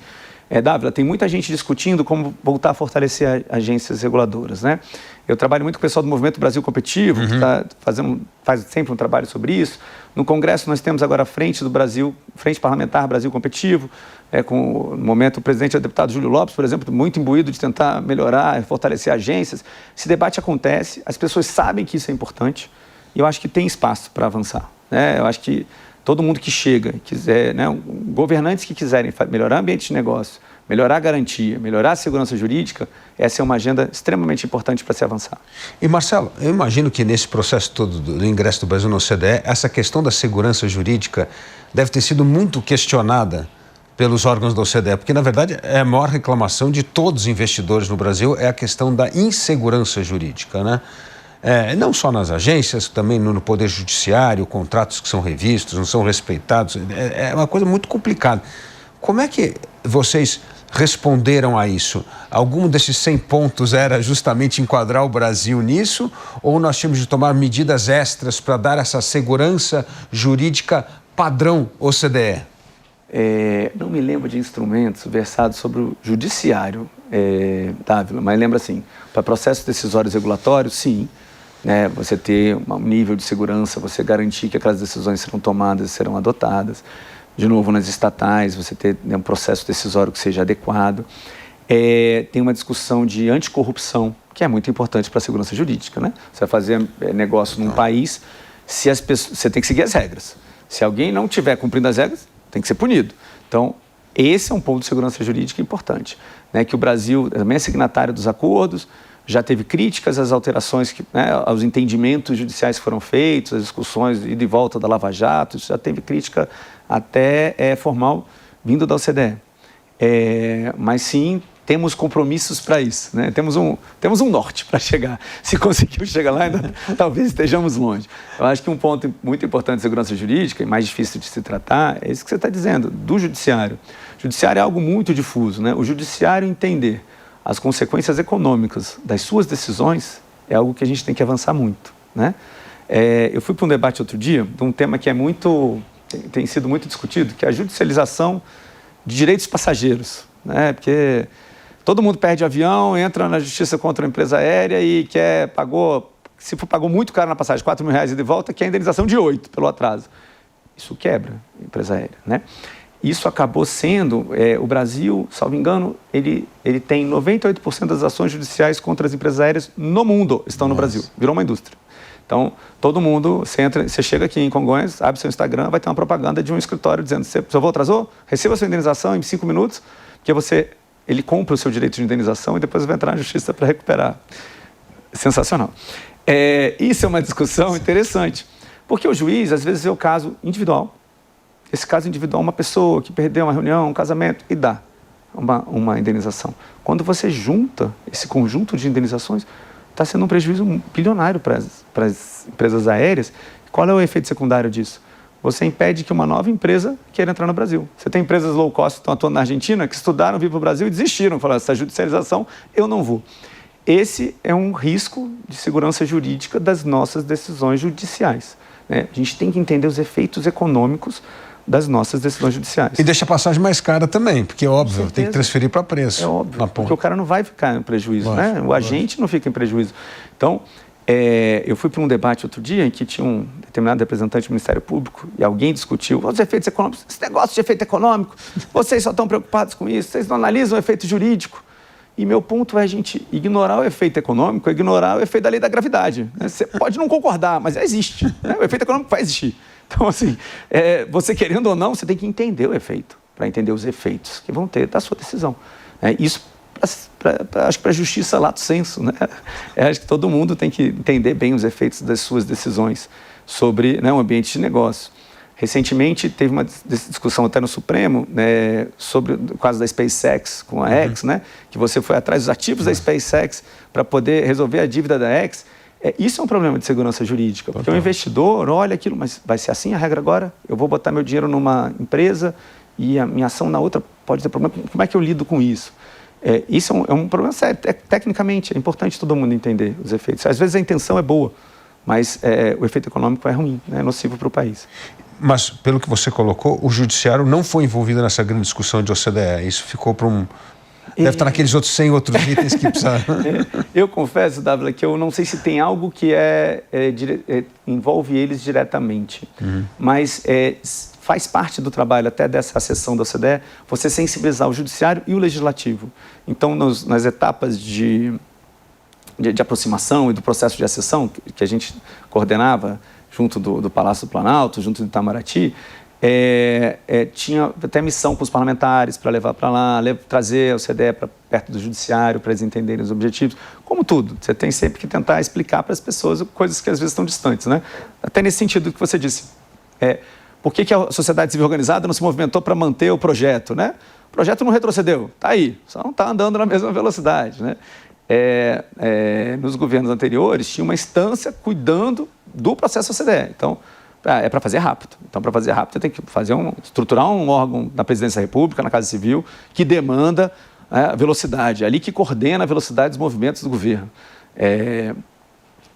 Dávila, tem muita gente discutindo como voltar a fortalecer agências reguladoras, né? Eu trabalho muito com o pessoal do Movimento Brasil Competitivo, que faz sempre um trabalho sobre isso. No Congresso nós temos agora a Frente Parlamentar Brasil Competitivo, no momento o presidente é o deputado Júlio Lopes, por exemplo, muito imbuído de tentar melhorar, fortalecer agências. Esse debate acontece, as pessoas sabem que isso é importante e eu acho que tem espaço para avançar, né? Eu acho que todo mundo que chega, quiser, né, governantes que quiserem melhorar o ambiente de negócio, melhorar a garantia, melhorar a segurança jurídica, essa é uma agenda extremamente importante para se avançar. E Marcelo, eu imagino que nesse processo todo do ingresso do Brasil no OCDE, essa questão da segurança jurídica deve ter sido muito questionada pelos órgãos da OCDE, porque na verdade a maior reclamação de todos os investidores no Brasil é a questão da insegurança jurídica, né? Não só nas agências, também no Poder Judiciário, contratos que são revistos, não são respeitados, é uma coisa muito complicada. Como é que vocês responderam a isso? Algum desses 100 pontos era justamente enquadrar o Brasil nisso, ou nós tínhamos de tomar medidas extras para dar essa segurança jurídica padrão OCDE? Não me lembro de instrumentos versados sobre o judiciário, Dávila, mas lembra assim, para processos decisórios regulatórios, sim, né, você ter um nível de segurança, você garantir que aquelas decisões serão tomadas e serão adotadas. De novo, nas estatais, você ter um processo decisório que seja adequado. Tem uma discussão de anticorrupção, que é muito importante para a segurança jurídica, né? Você vai fazer negócio num país, você tem que seguir as regras. Se alguém não estiver cumprindo as regras, tem que ser punido. Então, esse é um ponto de segurança jurídica importante, né? Que o Brasil também é signatário dos acordos, já teve críticas às alterações, aos entendimentos judiciais que foram feitos, às discussões de ida e volta da Lava Jato, já teve crítica até formal vindo da OCDE. Mas sim, temos compromissos para isso, né? Temos um norte para chegar. Se conseguiu chegar lá, ainda, talvez estejamos longe. Eu acho que um ponto muito importante de segurança jurídica, e mais difícil de se tratar, é isso que você está dizendo, do judiciário. O judiciário é algo muito difuso, né? O judiciário entender as consequências econômicas das suas decisões é algo que a gente tem que avançar muito, né? Eu fui para um debate outro dia de um tema que tem sido muito discutido, que é a judicialização de direitos passageiros, né? Porque todo mundo perde avião, entra na justiça contra a empresa aérea e pagou muito caro na passagem, R$4.000 e de volta, que é a indenização de 8 pelo atraso. Isso quebra a empresa aérea, né? Isso acabou sendo, o Brasil, salvo engano, ele tem 98% das ações judiciais contra as empresas aéreas no mundo estão no Brasil. Virou uma indústria. Então, todo mundo, você chega aqui em Congonhas, abre seu Instagram, vai ter uma propaganda de um escritório dizendo, seu voo atrasou? Receba a sua indenização em 5 minutos, porque ele compra o seu direito de indenização e depois vai entrar na justiça para recuperar. Sensacional. Isso é uma discussão interessante, porque o juiz, às vezes, vê o caso individual. Esse caso individual, uma pessoa que perdeu uma reunião, um casamento, e dá uma indenização. Quando você junta esse conjunto de indenizações, está sendo um prejuízo bilionário para as empresas aéreas. Qual é o efeito secundário disso? Você impede que uma nova empresa queira entrar no Brasil. Você tem empresas low cost que estão atuando na Argentina, que estudaram vir para o Brasil e desistiram. Falaram, essa judicialização, eu não vou. Esse é um risco de segurança jurídica das nossas decisões judiciais, né? A gente tem que entender os efeitos econômicos das nossas decisões judiciais. E deixa a passagem mais cara também, porque é óbvio, tem que transferir para preço. É óbvio, porque o cara não vai ficar em prejuízo, né? O agente não fica em prejuízo. Então, Eu fui para um debate outro dia em que tinha um determinado representante do Ministério Público e alguém discutiu os efeitos econômicos. Esse negócio de efeito econômico, vocês só estão preocupados com isso, vocês não analisam o efeito jurídico. E meu ponto é a gente ignorar o efeito econômico, ignorar o efeito da lei da gravidade. Né? Você pode não concordar, mas existe. Né? O efeito econômico vai existir. Então, assim, você querendo ou não, você tem que entender o efeito, para entender os efeitos que vão ter da sua decisão. Isso, acho que para a justiça lato sensu, né? Acho que todo mundo tem que entender bem os efeitos das suas decisões sobre, né, um ambiente de negócio. Recentemente, teve uma discussão até no Supremo, né, sobre o caso da SpaceX com a X, né, que você foi atrás dos ativos da SpaceX para poder resolver a dívida da X. Isso é um problema de segurança jurídica, porque o investidor olha aquilo, mas vai ser assim a regra agora? Eu vou botar meu dinheiro numa empresa e a minha ação na outra pode ter problema. Como é que eu lido com isso? Isso é um problema sério. Tecnicamente, é importante todo mundo entender os efeitos. Às vezes a intenção é boa, mas o efeito econômico é ruim, é nocivo para o país. Mas, pelo que você colocou, o judiciário não foi envolvido nessa grande discussão de OCDE. Isso ficou para um... Deve estar naqueles outros 100 outros itens que precisa... Eu confesso, Dávila, que eu não sei se tem algo que envolve eles diretamente. Mas faz parte do trabalho até dessa sessão da OCDE você sensibilizar o judiciário e o legislativo. Então, nas etapas de aproximação e do processo de acessão que a gente coordenava junto do Palácio do Planalto, junto do Itamaraty, tinha até missão com os parlamentares para levar para lá, trazer a OCDE para perto do judiciário para eles entenderem os objetivos. Como tudo, você tem sempre que tentar explicar para as pessoas coisas que às vezes estão distantes, né? Até nesse sentido que você disse. Por que a sociedade civil organizada não se movimentou para manter o projeto, né? O projeto não retrocedeu, está aí, só não está andando na mesma velocidade, né? Nos governos anteriores, tinha uma instância cuidando do processo OCDE. Então, é para fazer rápido. Então, para fazer rápido, tem que estruturar um órgão na Presidência da República, na Casa Civil, que demanda a velocidade, ali que coordena a velocidade dos movimentos do governo.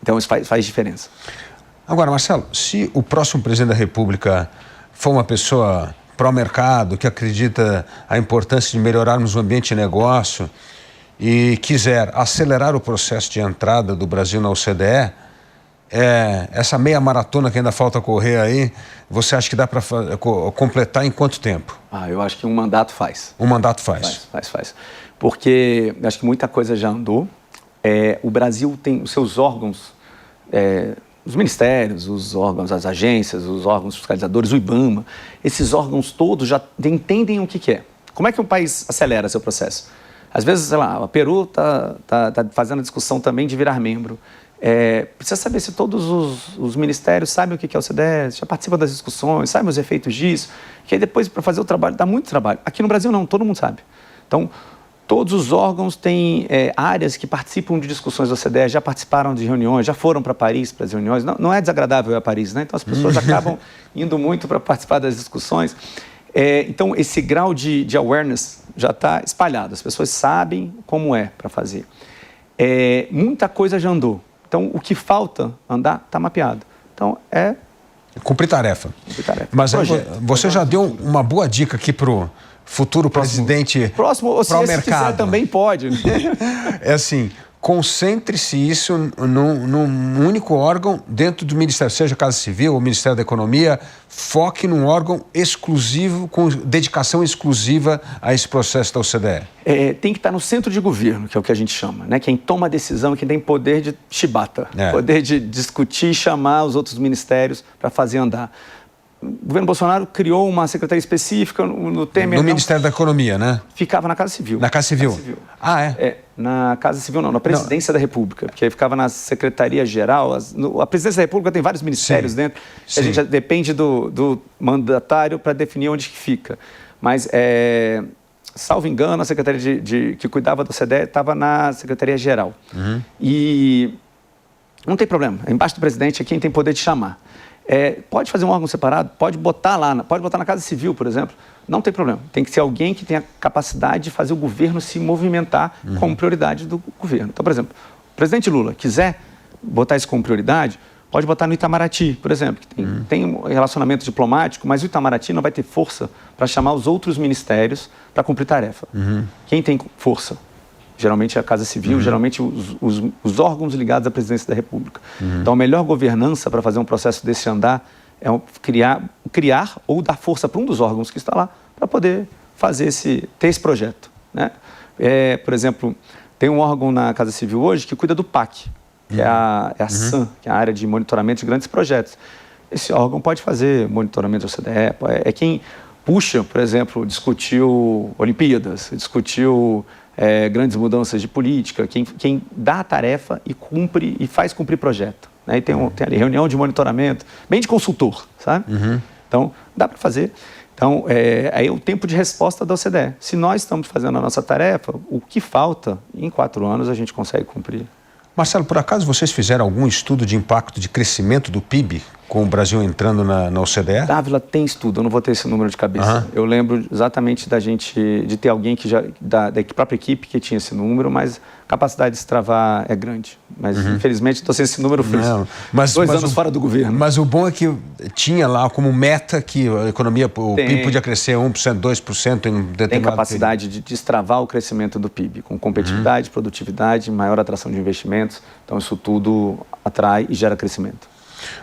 Então, isso faz diferença. Agora, Marcelo, se o próximo presidente da República for uma pessoa pró-mercado, que acredita a importância de melhorarmos o ambiente de negócio e quiser acelerar o processo de entrada do Brasil na OCDE, essa meia maratona que ainda falta correr aí, você acha que dá para completar em quanto tempo? Eu acho que um mandato faz. Um mandato faz? Faz. Porque acho que muita coisa já andou. O Brasil tem os seus órgãos, os ministérios, os órgãos, as agências, os órgãos fiscalizadores, o IBAMA, esses órgãos todos já entendem o que é. Como é que um país acelera seu processo? Às vezes, sei lá, o Peru está fazendo a discussão também de virar membro. Precisa saber se todos os ministérios sabem o que é o OCDE, já participam das discussões, sabem os efeitos disso, que aí depois, para fazer o trabalho, dá muito trabalho. Aqui no Brasil não, todo mundo sabe. Então, todos os órgãos têm áreas que participam de discussões do OCDE, já participaram de reuniões, já foram para Paris para as reuniões. Não é desagradável ir a Paris, né? Então as pessoas acabam indo muito para participar das discussões. Então esse grau de awareness já está espalhado, as pessoas sabem como é para fazer. Muita coisa já andou. Então o que falta andar está mapeado. Então cumprir tarefa. Mas você já deu uma boa dica aqui para o futuro presidente pró-mercado. Também pode. Assim, concentre-se isso num único órgão dentro do Ministério, seja Casa Civil ou Ministério da Economia, foque num órgão exclusivo, com dedicação exclusiva a esse processo da OCDE. Tem que estar no centro de governo, que é o que a gente chama, né? Quem toma a decisão, quem tem poder de chibata, poder de discutir e chamar os outros ministérios para fazer andar. O governo Bolsonaro criou uma secretaria específica no Temer. No Ministério da Economia, né? Ficava na Casa Civil. Na Casa Civil? Na Casa Civil não, na Presidência da República, porque aí ficava na Secretaria-Geral. A Presidência da República tem vários ministérios dentro, a gente já depende do mandatário para definir onde que fica. Mas, salvo engano, a Secretaria que cuidava do OCDE estava na Secretaria-Geral. E não tem problema, embaixo do presidente é quem tem poder de chamar. Pode fazer um órgão separado, pode botar na Casa Civil, por exemplo, não tem problema. Tem que ser alguém que tenha capacidade de fazer o governo se movimentar como prioridade do governo. Então, por exemplo, o presidente Lula quiser botar isso como prioridade, pode botar no Itamaraty, por exemplo, que tem um relacionamento diplomático, mas o Itamaraty não vai ter força para chamar os outros ministérios para cumprir tarefa. Quem tem força? Geralmente é a Casa Civil, geralmente os órgãos ligados à Presidência da República. Então, a melhor governança para fazer um processo desse andar é criar ou dar força para um dos órgãos que está lá para poder ter esse projeto, né? Por exemplo, tem um órgão na Casa Civil hoje que cuida do PAC, que é a SAM, que é a área de monitoramento de grandes projetos. Esse órgão pode fazer monitoramento da OCDE, é quem puxa, por exemplo, discutiu Olimpíadas, discutiu grandes mudanças de política, quem dá a tarefa e cumpre e faz cumprir projeto, né? E tem ali reunião de monitoramento, bem de consultor, sabe? Então, dá para fazer. Então, aí é o tempo de resposta da OCDE. Se nós estamos fazendo a nossa tarefa, o que falta, em 4 anos a gente consegue cumprir. Marcelo, por acaso vocês fizeram algum estudo de impacto de crescimento do PIB com o Brasil entrando na OCDE? Dávila tem estudo, eu não vou ter esse número de cabeça. Eu lembro exatamente de ter alguém que da própria equipe que tinha esse número, mas a capacidade de se travar é grande. Mas, infelizmente, estou sem esse número, fiz 2 anos fora do governo. Mas o bom é que tinha lá como meta que a economia, o PIB podia crescer 1%, 2% em determinado Tem capacidade de destravar o crescimento do PIB, com competitividade, produtividade, maior atração de investimentos. Então, isso tudo atrai e gera crescimento.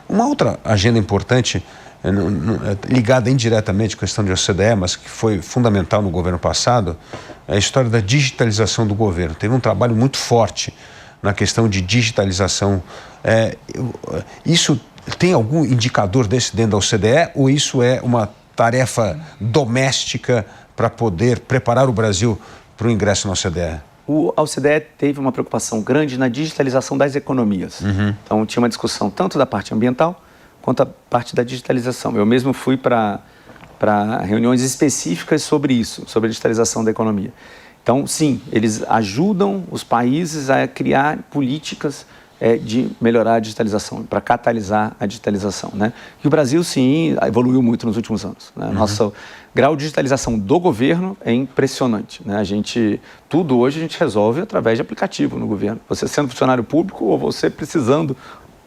Uma outra agenda importante, ligada indiretamente à questão de OCDE, mas que foi fundamental no governo passado, é a história da digitalização do governo. Teve um trabalho muito forte na questão de digitalização. Isso tem algum indicador desse dentro da OCDE ou isso é uma tarefa doméstica para poder preparar o Brasil para o ingresso na OCDE? A OCDE teve uma preocupação grande na digitalização das economias. Então, tinha uma discussão tanto da parte ambiental quanto a parte da digitalização. Eu mesmo fui para reuniões específicas sobre isso, sobre a digitalização da economia. Então, sim, eles ajudam os países a criar políticas de melhorar a digitalização, para catalisar a digitalização, né? E o Brasil, sim, evoluiu muito nos últimos anos, né? Nosso grau de digitalização do governo é impressionante, né? Tudo hoje a gente resolve através de aplicativo no governo. Você sendo funcionário público ou você precisando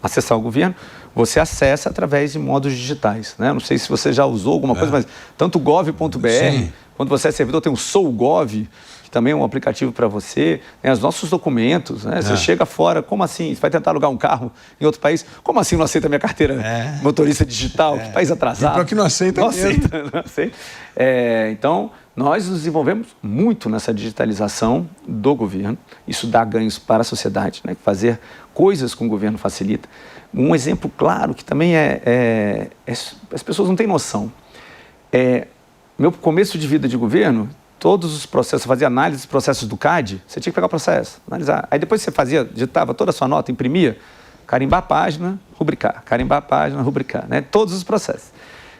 acessar o governo, você acessa através de modos digitais, né? Não sei se você já usou alguma coisa, mas tanto gov.br, quando você é servidor, tem o SouGov, que também é um aplicativo para você, né? Os nossos documentos, né? Você chega fora, como assim? Você vai tentar alugar um carro em outro país, como assim não aceita minha carteira motorista digital? Que país atrasado? Pior que não aceita não mesmo. Aceita, não aceita. Então, nós nos desenvolvemos muito nessa digitalização do governo. Isso dá ganhos para a sociedade, né? Fazer coisas com o governo facilita. Um exemplo claro que também as pessoas não têm noção. Meu começo de vida de governo, todos os processos, fazia análise dos processos do CAD, você tinha que pegar o processo, analisar. Aí depois você digitava toda a sua nota, imprimia, carimbar a página, rubricar, carimbar a página, rubricar, né? Todos os processos.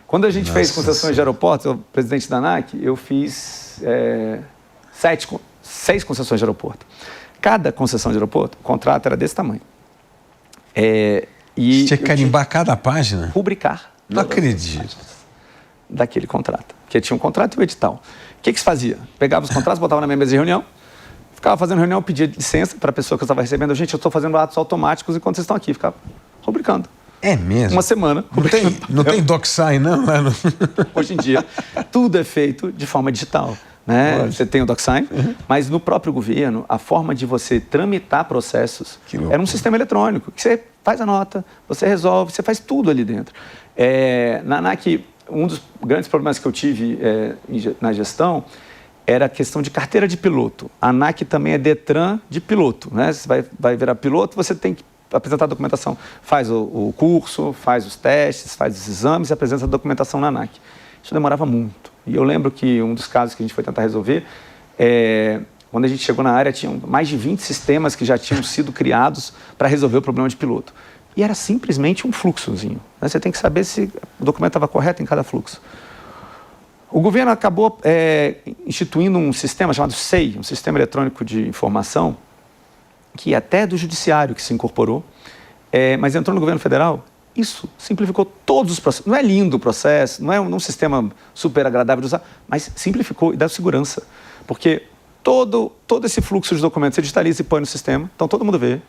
Quando a gente fez concessões de aeroportos, eu, presidente da ANAC, eu fiz 6 concessões de aeroporto. Cada concessão de aeroporto, o contrato era desse tamanho. Você tinha que carimbar cada página? Rubricar. Não acredito. Daquele contrato. Porque tinha um contrato e um edital. O que se fazia? Pegava os contratos, botava na minha mesa de reunião, ficava fazendo reunião, pedia licença para a pessoa que eu estava recebendo. Gente, eu estou fazendo atos automáticos enquanto vocês estão aqui. Ficava rubricando. É mesmo? Uma semana. Não tem DocSign, não? Hoje em dia, tudo é feito de forma digital, né? Você tem o DocSign, mas no próprio governo, a forma de você tramitar processos era um sistema eletrônico, que você faz a nota, você resolve, você faz tudo ali dentro. Na ANAC, um dos grandes problemas que eu tive na gestão era a questão de carteira de piloto. A ANAC também é Detran de piloto, né? Você vai virar piloto, você tem que apresentar a documentação. Faz o curso, faz os testes, faz os exames e apresenta a documentação na ANAC. Isso demorava muito. E eu lembro que um dos casos que a gente foi tentar resolver, quando a gente chegou na área, tinham mais de 20 sistemas que já tinham sido criados para resolver o problema de piloto. E era simplesmente um fluxozinho, né? Você tem que saber se o documento estava correto em cada fluxo. O governo acabou instituindo um sistema chamado SEI, um Sistema Eletrônico de Informação, que até do judiciário que se incorporou, mas entrou no governo federal. Isso simplificou todos os processos. Não é lindo o processo, não é um sistema super agradável de usar, mas simplificou e dá segurança. Porque todo esse fluxo de documentos você digitaliza e põe no sistema, então todo mundo vê.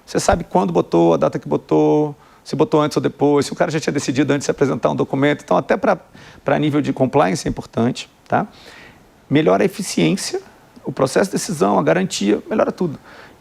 Você sabe quando botou, a data que botou, se botou antes ou depois, se o cara já tinha decidido antes de apresentar um documento. Então, até para nível de compliance é importante, tá? Melhora a eficiência o processo de decisão, a garantia, melhora tudo.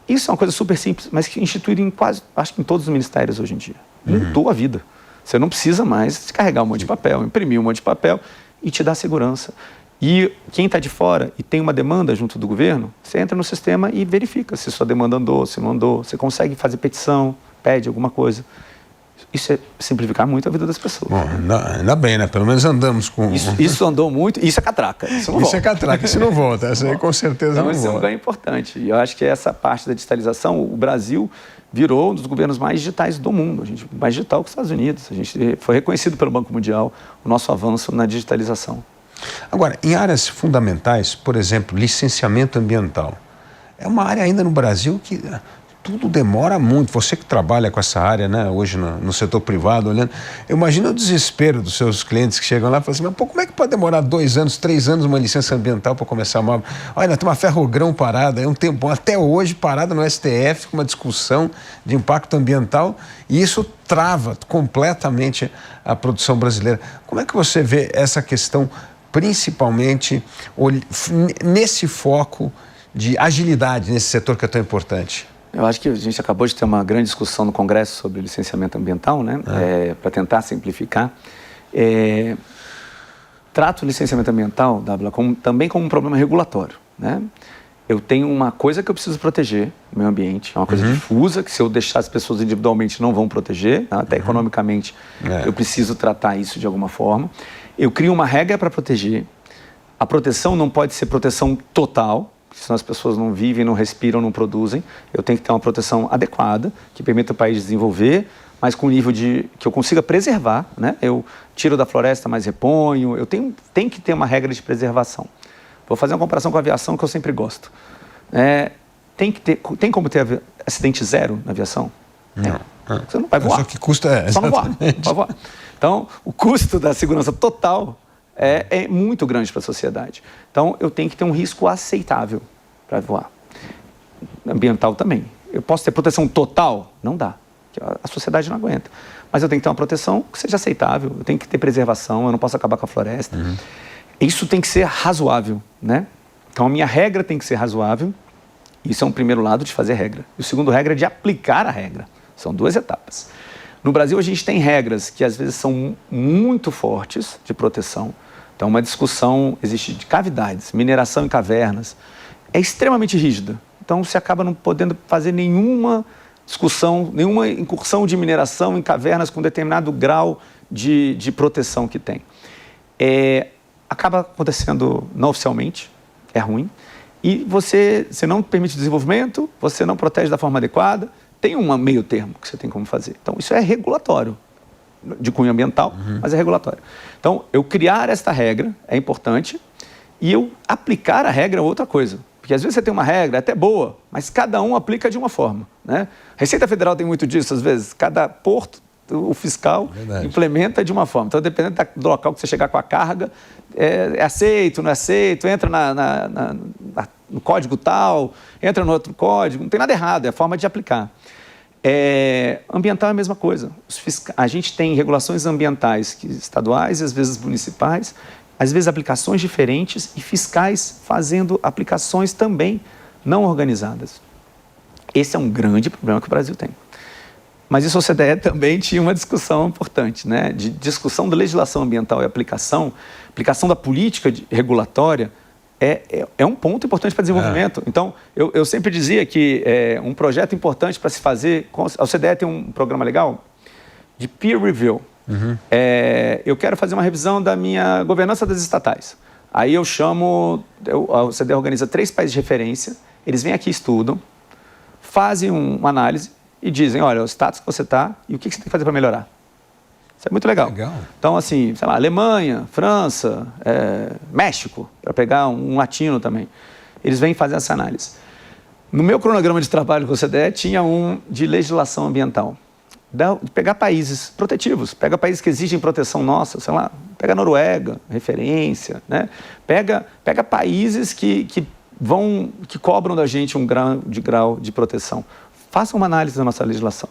Isso é uma coisa super simples, mas que é instituído em quase, acho que em todos os ministérios hoje em dia. Mudou a vida. Você não precisa mais descarregar um monte de papel, imprimir um monte de papel e te dá segurança. E quem está de fora e tem uma demanda junto do governo, você entra no sistema e verifica se sua demanda andou, se não andou. Você consegue fazer petição, pede alguma coisa. Isso é simplificar muito a vida das pessoas. Bom, ainda bem, né? Pelo menos andamos com... Isso andou muito, isso é catraca. Isso não volta. É catraca, isso não volta. Isso aí com certeza então, não isso volta. é um ganho importante. E eu acho que essa parte da digitalização, o Brasil virou um dos governos mais digitais do mundo. A gente mais digital que os Estados Unidos. A gente foi reconhecido pelo Banco Mundial o nosso avanço na digitalização. Agora, em áreas fundamentais, por exemplo, licenciamento ambiental, é uma área ainda no Brasil que tudo demora muito. Você que trabalha com essa área, né, hoje no setor privado, olhando, eu imagino o desespero dos seus clientes que chegam lá e falam assim, mas pô, como é que pode demorar 2 anos, 3 anos uma licença ambiental para começar uma obra? Olha, tem uma Ferrogrão parada, é um tempo até hoje parada no STF com uma discussão de impacto ambiental e isso trava completamente a produção brasileira. Como é que você vê essa questão, principalmente nesse foco de agilidade nesse setor que é tão importante? Eu acho que a gente acabou de ter uma grande discussão no Congresso sobre licenciamento ambiental, né? Para tentar simplificar. Trato o licenciamento ambiental, Dávila, também como um problema regulatório, né? Eu tenho uma coisa que eu preciso proteger, o meio ambiente, é uma coisa difusa, que se eu deixar as pessoas individualmente não vão proteger, até economicamente eu preciso tratar isso de alguma forma. Eu crio uma regra para proteger. A proteção não pode ser proteção total, senão as pessoas não vivem, não respiram, não produzem. Eu tenho que ter uma proteção adequada, que permita o país desenvolver, mas com nível de que eu consiga preservar, né? Eu tiro da floresta, mas reponho. Eu tenho que ter uma regra de preservação. Vou fazer uma comparação com a aviação, que eu sempre gosto. Tem como ter acidente zero na aviação? Não. Você não vai voar. Só que custa... Só não voar. Então, o custo da segurança total é muito grande para a sociedade. Então, eu tenho que ter um risco aceitável para voar. Ambiental também. Eu posso ter proteção total? Não dá. A sociedade não aguenta. Mas eu tenho que ter uma proteção que seja aceitável. Eu tenho que ter preservação, eu não posso acabar com a floresta. Isso tem que ser razoável, né? Então, a minha regra tem que ser razoável. Isso é um primeiro lado de fazer regra. E o segundo regra é de aplicar a regra. São 2 etapas. No Brasil, a gente tem regras que, às vezes, são muito fortes de proteção. Então, uma discussão existe de cavidades, mineração em cavernas. É extremamente rígida. Então, você acaba não podendo fazer nenhuma discussão, nenhuma incursão de mineração em cavernas com determinado grau de proteção que tem. Acaba acontecendo não oficialmente, é ruim. E você não permite desenvolvimento, você não protege da forma adequada. Tem um meio termo que você tem como fazer. Então, isso é regulatório, de cunho ambiental, mas é regulatório. Então, eu criar esta regra é importante e eu aplicar a regra é outra coisa. Porque às vezes você tem uma regra até boa, mas cada um aplica de uma forma, né? A Receita Federal tem muito disso, às vezes. Cada porto, o fiscal implementa de uma forma. Então, dependendo do local que você chegar com a carga, é aceito, não é aceito, entra no código tal, entra no outro código, não tem nada errado, é a forma de aplicar. Ambiental é a mesma coisa. A gente tem regulações ambientais estaduais e às vezes municipais, às vezes aplicações diferentes e fiscais fazendo aplicações também não organizadas. Esse é um grande problema que o Brasil tem. Mas isso a OCDE também tinha uma discussão importante, né? De discussão da legislação ambiental e aplicação da política regulatória é um ponto importante para desenvolvimento. Então, eu sempre dizia que um projeto importante para se fazer... A OCDE tem um programa legal de peer review. Eu quero fazer uma revisão da minha governança das estatais. Aí eu chamo... A OCDE organiza 3 países de referência, eles vêm aqui, estudam, fazem uma análise e dizem, olha, o status que você está e o que você tem que fazer para melhorar. Isso é muito legal. Então, assim, sei lá, Alemanha, França, México, para pegar um latino também. Eles vêm fazer essa análise. No meu cronograma de trabalho com o OCDE, tinha um de legislação ambiental. De pegar países protetivos, pega países que exigem proteção nossa, sei lá, pega a Noruega, referência, né? Pega países que cobram da gente um grau de proteção. Faça uma análise da nossa legislação.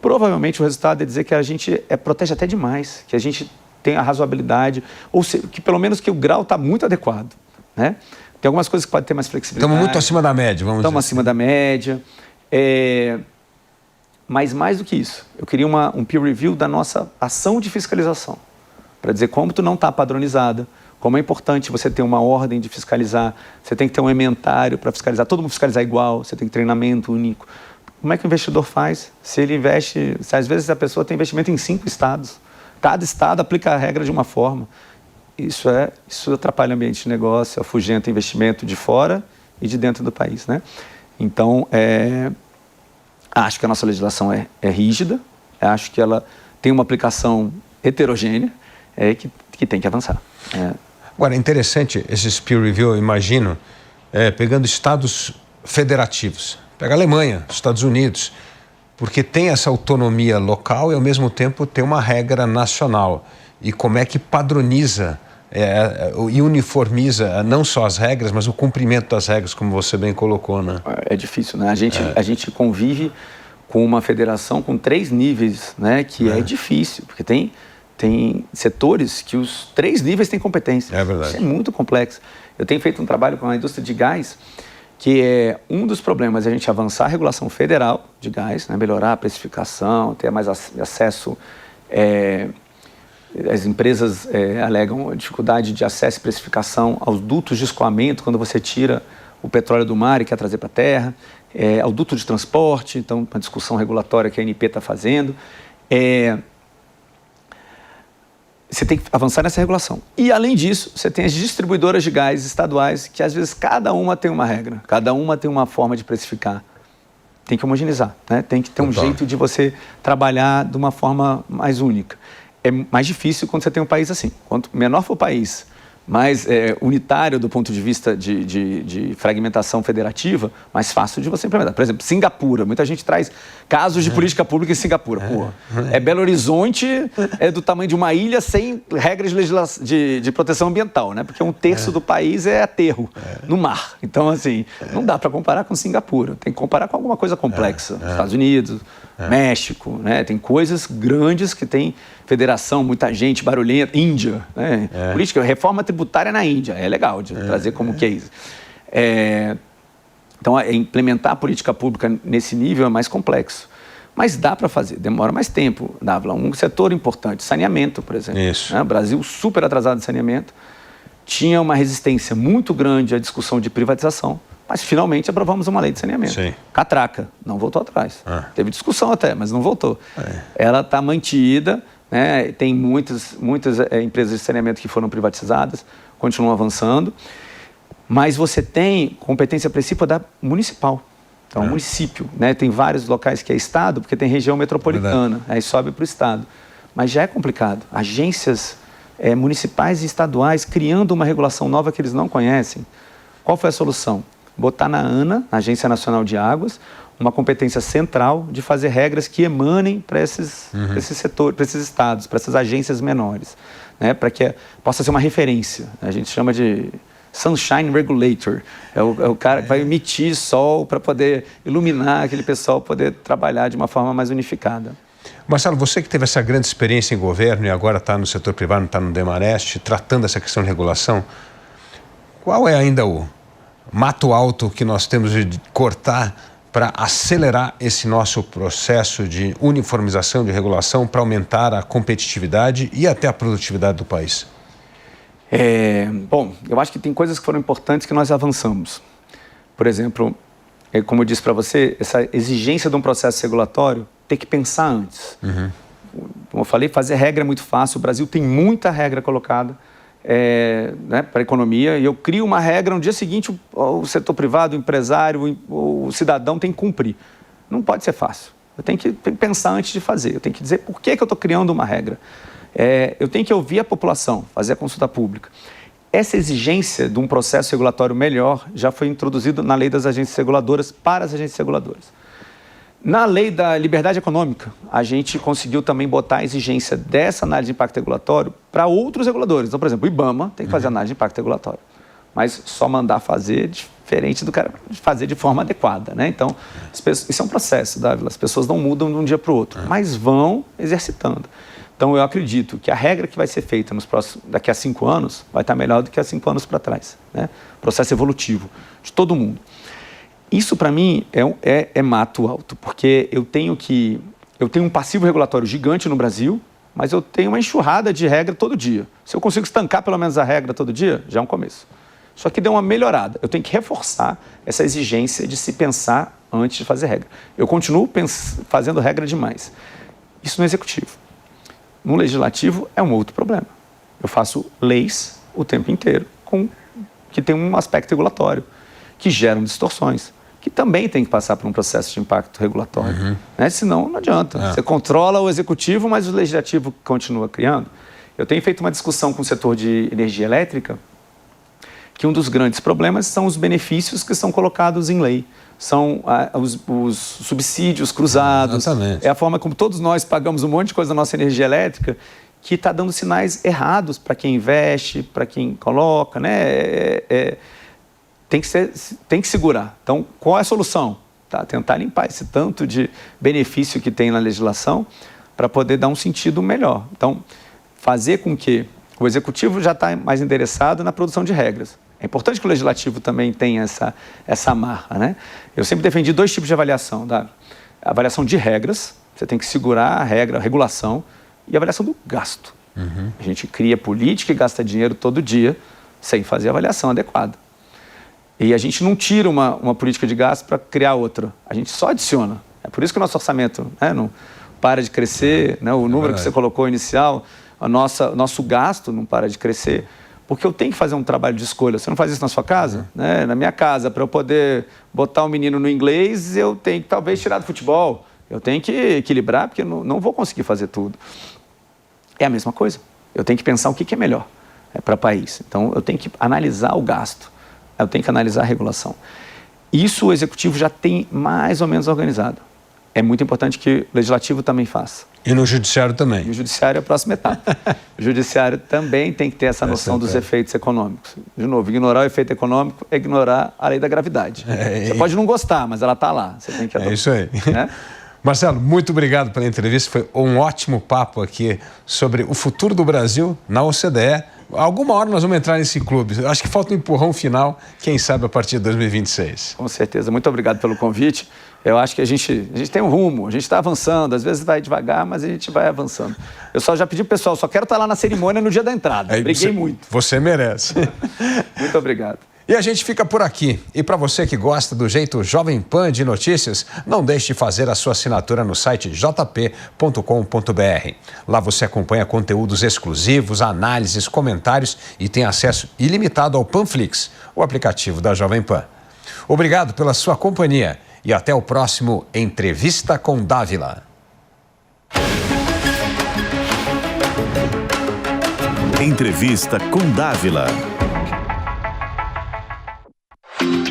Provavelmente o resultado é dizer que a gente protege até demais, que a gente tem a razoabilidade, ou seja, que pelo menos que o grau está muito adequado, né? Tem algumas coisas que podem ter mais flexibilidade. Estamos muito acima da média, vamos dizer. Estamos acima da média. Mas mais do que isso, eu queria um peer review da nossa ação de fiscalização, para dizer como tu não está padronizada, como é importante você ter uma ordem de fiscalizar, você tem que ter um inventário para fiscalizar, todo mundo fiscalizar igual, você tem treinamento único. Como é que o investidor faz? Se ele investe, se às vezes a pessoa tem investimento em 5 estados, cada estado aplica a regra de uma forma. Isso atrapalha o ambiente de negócio, afugenta investimento de fora e de dentro do país, né? Então, acho que a nossa legislação é rígida, acho que ela tem uma aplicação heterogênea, que tem que avançar. Agora, é interessante esses peer review, eu imagino, pegando estados federativos. Pega a Alemanha, Estados Unidos, porque tem essa autonomia local e, ao mesmo tempo, tem uma regra nacional. E como é que padroniza e uniformiza não só as regras, mas o cumprimento das regras, como você bem colocou, né? É difícil, né? A gente convive com uma federação com 3 níveis, né? Que é difícil, porque tem setores que os 3 níveis têm competência. É verdade. Isso é muito complexo. Eu tenho feito um trabalho com a indústria de gás, que é um dos problemas, a gente avançar a regulação federal de gás, né? Melhorar a precificação, ter mais acesso. As empresas alegam dificuldade de acesso e precificação aos dutos de escoamento, quando você tira o petróleo do mar e quer trazer para a terra, ao duto de transporte, então uma discussão regulatória que a ANP está fazendo. Você tem que avançar nessa regulação. E, além disso, você tem as distribuidoras de gás estaduais, que às vezes cada uma tem uma regra, cada uma tem uma forma de precificar. Tem que homogeneizar, né? Tem que ter um jeito de você trabalhar de uma forma mais única. É mais difícil quando você tem um país assim. Quanto menor for o país, mais unitário do ponto de vista de fragmentação federativa, mais fácil de você implementar. Por exemplo, Singapura. Muita gente traz casos de política pública em Singapura. Belo Horizonte é do tamanho de uma ilha sem regras de proteção ambiental, né? Porque 1/3 do país é aterro no mar. Então, assim, não dá para comparar com Singapura. Tem que comparar com alguma coisa complexa. Estados Unidos, México, né? Tem coisas grandes que tem federação, muita gente, barulhenta. Índia, né? Política, reforma tributária na Índia. É legal de trazer como case. Então, implementar a política pública nesse nível é mais complexo. Mas dá para fazer, demora mais tempo, Dávila. Um setor importante, saneamento, por exemplo. Isso. Né? O Brasil super atrasado em saneamento, tinha uma resistência muito grande à discussão de privatização, mas finalmente aprovamos uma lei de saneamento. Sim. Catraca, não voltou atrás. Teve discussão até, mas não voltou. Ela está mantida, né? Tem muitas empresas de saneamento que foram privatizadas, continuam avançando, mas você tem competência principal da municipal. Então, município, né? Tem vários locais que é estado, porque tem região metropolitana, aí sobe para o estado. Mas já é complicado. Agências municipais e estaduais criando uma regulação nova que eles não conhecem. Qual foi a solução? Botar na ANA, na Agência Nacional de Águas, uma competência central de fazer regras que emanem para esses setores, para esses estados, para essas agências menores, né? Para que possa ser uma referência. A gente chama de Sunshine Regulator. É o cara que vai emitir sol para poder iluminar aquele pessoal, poder trabalhar de uma forma mais unificada. Marcelo, você que teve essa grande experiência em governo e agora está no setor privado, está no Demarest, tratando essa questão de regulação, qual é ainda o mato alto que nós temos de cortar para acelerar esse nosso processo de uniformização, de regulação, para aumentar a competitividade e até a produtividade do país? Bom, eu acho que tem coisas que foram importantes que nós avançamos. Por exemplo, como eu disse para você, essa exigência de um processo regulatório tem que pensar antes. Como eu falei, fazer regra é muito fácil. O Brasil tem muita regra colocada né, para a economia, e eu crio uma regra, no dia seguinte o setor privado, o empresário, o cidadão tem que cumprir. Não pode ser fácil. Eu tenho que pensar antes de fazer. Eu tenho que dizer por que eu estou criando uma regra. Eu tenho que ouvir a população, fazer a consulta pública. Essa exigência de um processo regulatório melhor já foi introduzida na lei das agências reguladoras para as agências reguladoras. Na lei da liberdade econômica, a gente conseguiu também botar a exigência dessa análise de impacto regulatório para outros reguladores. Então, por exemplo, o IBAMA tem que fazer análise de impacto regulatório, mas só mandar fazer diferente do cara fazer de forma adequada, né? Então, isso é um processo, Dávila. As pessoas não mudam de um dia para o outro, mas vão exercitando. Então, eu acredito que a regra que vai ser feita daqui a 5 anos vai estar melhor do que há 5 anos para trás, né? Processo evolutivo de todo mundo. Isso, para mim, é mato alto, porque eu tenho um passivo regulatório gigante no Brasil, mas eu tenho uma enxurrada de regra todo dia. Se eu consigo estancar pelo menos a regra todo dia, já é um começo. Só que deu uma melhorada. Eu tenho que reforçar essa exigência de se pensar antes de fazer regra. Eu continuo fazendo regra demais. Isso no executivo. No legislativo é um outro problema. Eu faço leis o tempo inteiro que tem um aspecto regulatório, que geram distorções, que também tem que passar por um processo de impacto regulatório. Né? Senão não adianta. Você controla o executivo, mas o legislativo continua criando. Eu tenho feito uma discussão com o setor de energia elétrica, que um dos grandes problemas são os benefícios que são colocados em lei. São os subsídios cruzados. Exatamente. É a forma como todos nós pagamos um monte de coisa da nossa energia elétrica que está dando sinais errados para quem investe, para quem coloca, né? Tem que segurar. Então, qual é a solução? Tentar limpar esse tanto de benefício que tem na legislação para poder dar um sentido melhor. Então, fazer com que o executivo já está mais endereçado na produção de regras. É importante que o legislativo também tenha essa marra, né? Eu sempre defendi 2 tipos de avaliação. A avaliação de regras, você tem que segurar a regra, a regulação, e a avaliação do gasto. A gente cria política e gasta dinheiro todo dia sem fazer a avaliação adequada. E a gente não tira uma política de gasto para criar outra. A gente só adiciona. É por isso que o nosso orçamento, né, não para de crescer, né, o número que você colocou inicial, nosso gasto não para de crescer. Porque eu tenho que fazer um trabalho de escolha. Você não faz isso na sua casa? Né? Na minha casa, para eu poder botar um menino no inglês, eu tenho que talvez tirar do futebol. Eu tenho que equilibrar, porque eu não vou conseguir fazer tudo. É a mesma coisa. Eu tenho que pensar o que é melhor para o país. Então, eu tenho que analisar o gasto. Eu tenho que analisar a regulação. Isso o executivo já tem mais ou menos organizado. É muito importante que o legislativo também faça. E no judiciário também. E o judiciário é a próxima etapa. O judiciário também tem que ter essa noção dos efeitos econômicos. De novo, ignorar o efeito econômico é ignorar a lei da gravidade. Você pode não gostar, mas ela está lá. Você tem que adotar. É isso aí. Né? Marcelo, muito obrigado pela entrevista. Foi um ótimo papo aqui sobre o futuro do Brasil na OCDE. Alguma hora nós vamos entrar nesse clube. Acho que falta um empurrão final, quem sabe a partir de 2026. Com certeza. Muito obrigado pelo convite. Eu acho que a gente tem um rumo, a gente está avançando. Às vezes vai devagar, mas a gente vai avançando. Eu já pedi pro pessoal, só quero estar lá na cerimônia no dia da entrada. Briguei muito. Você merece. Muito obrigado. E a gente fica por aqui. E para você que gosta do jeito Jovem Pan de notícias, não deixe de fazer a sua assinatura no site jp.com.br. Lá você acompanha conteúdos exclusivos, análises, comentários e tem acesso ilimitado ao Panflix, o aplicativo da Jovem Pan. Obrigado pela sua companhia e até o próximo Entrevista com Dávila. Entrevista com Dávila.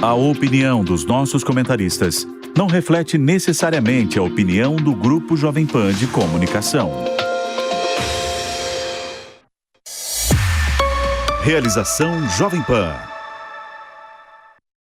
A opinião dos nossos comentaristas não reflete necessariamente a opinião do Grupo Jovem Pan de Comunicação. Realização Jovem Pan.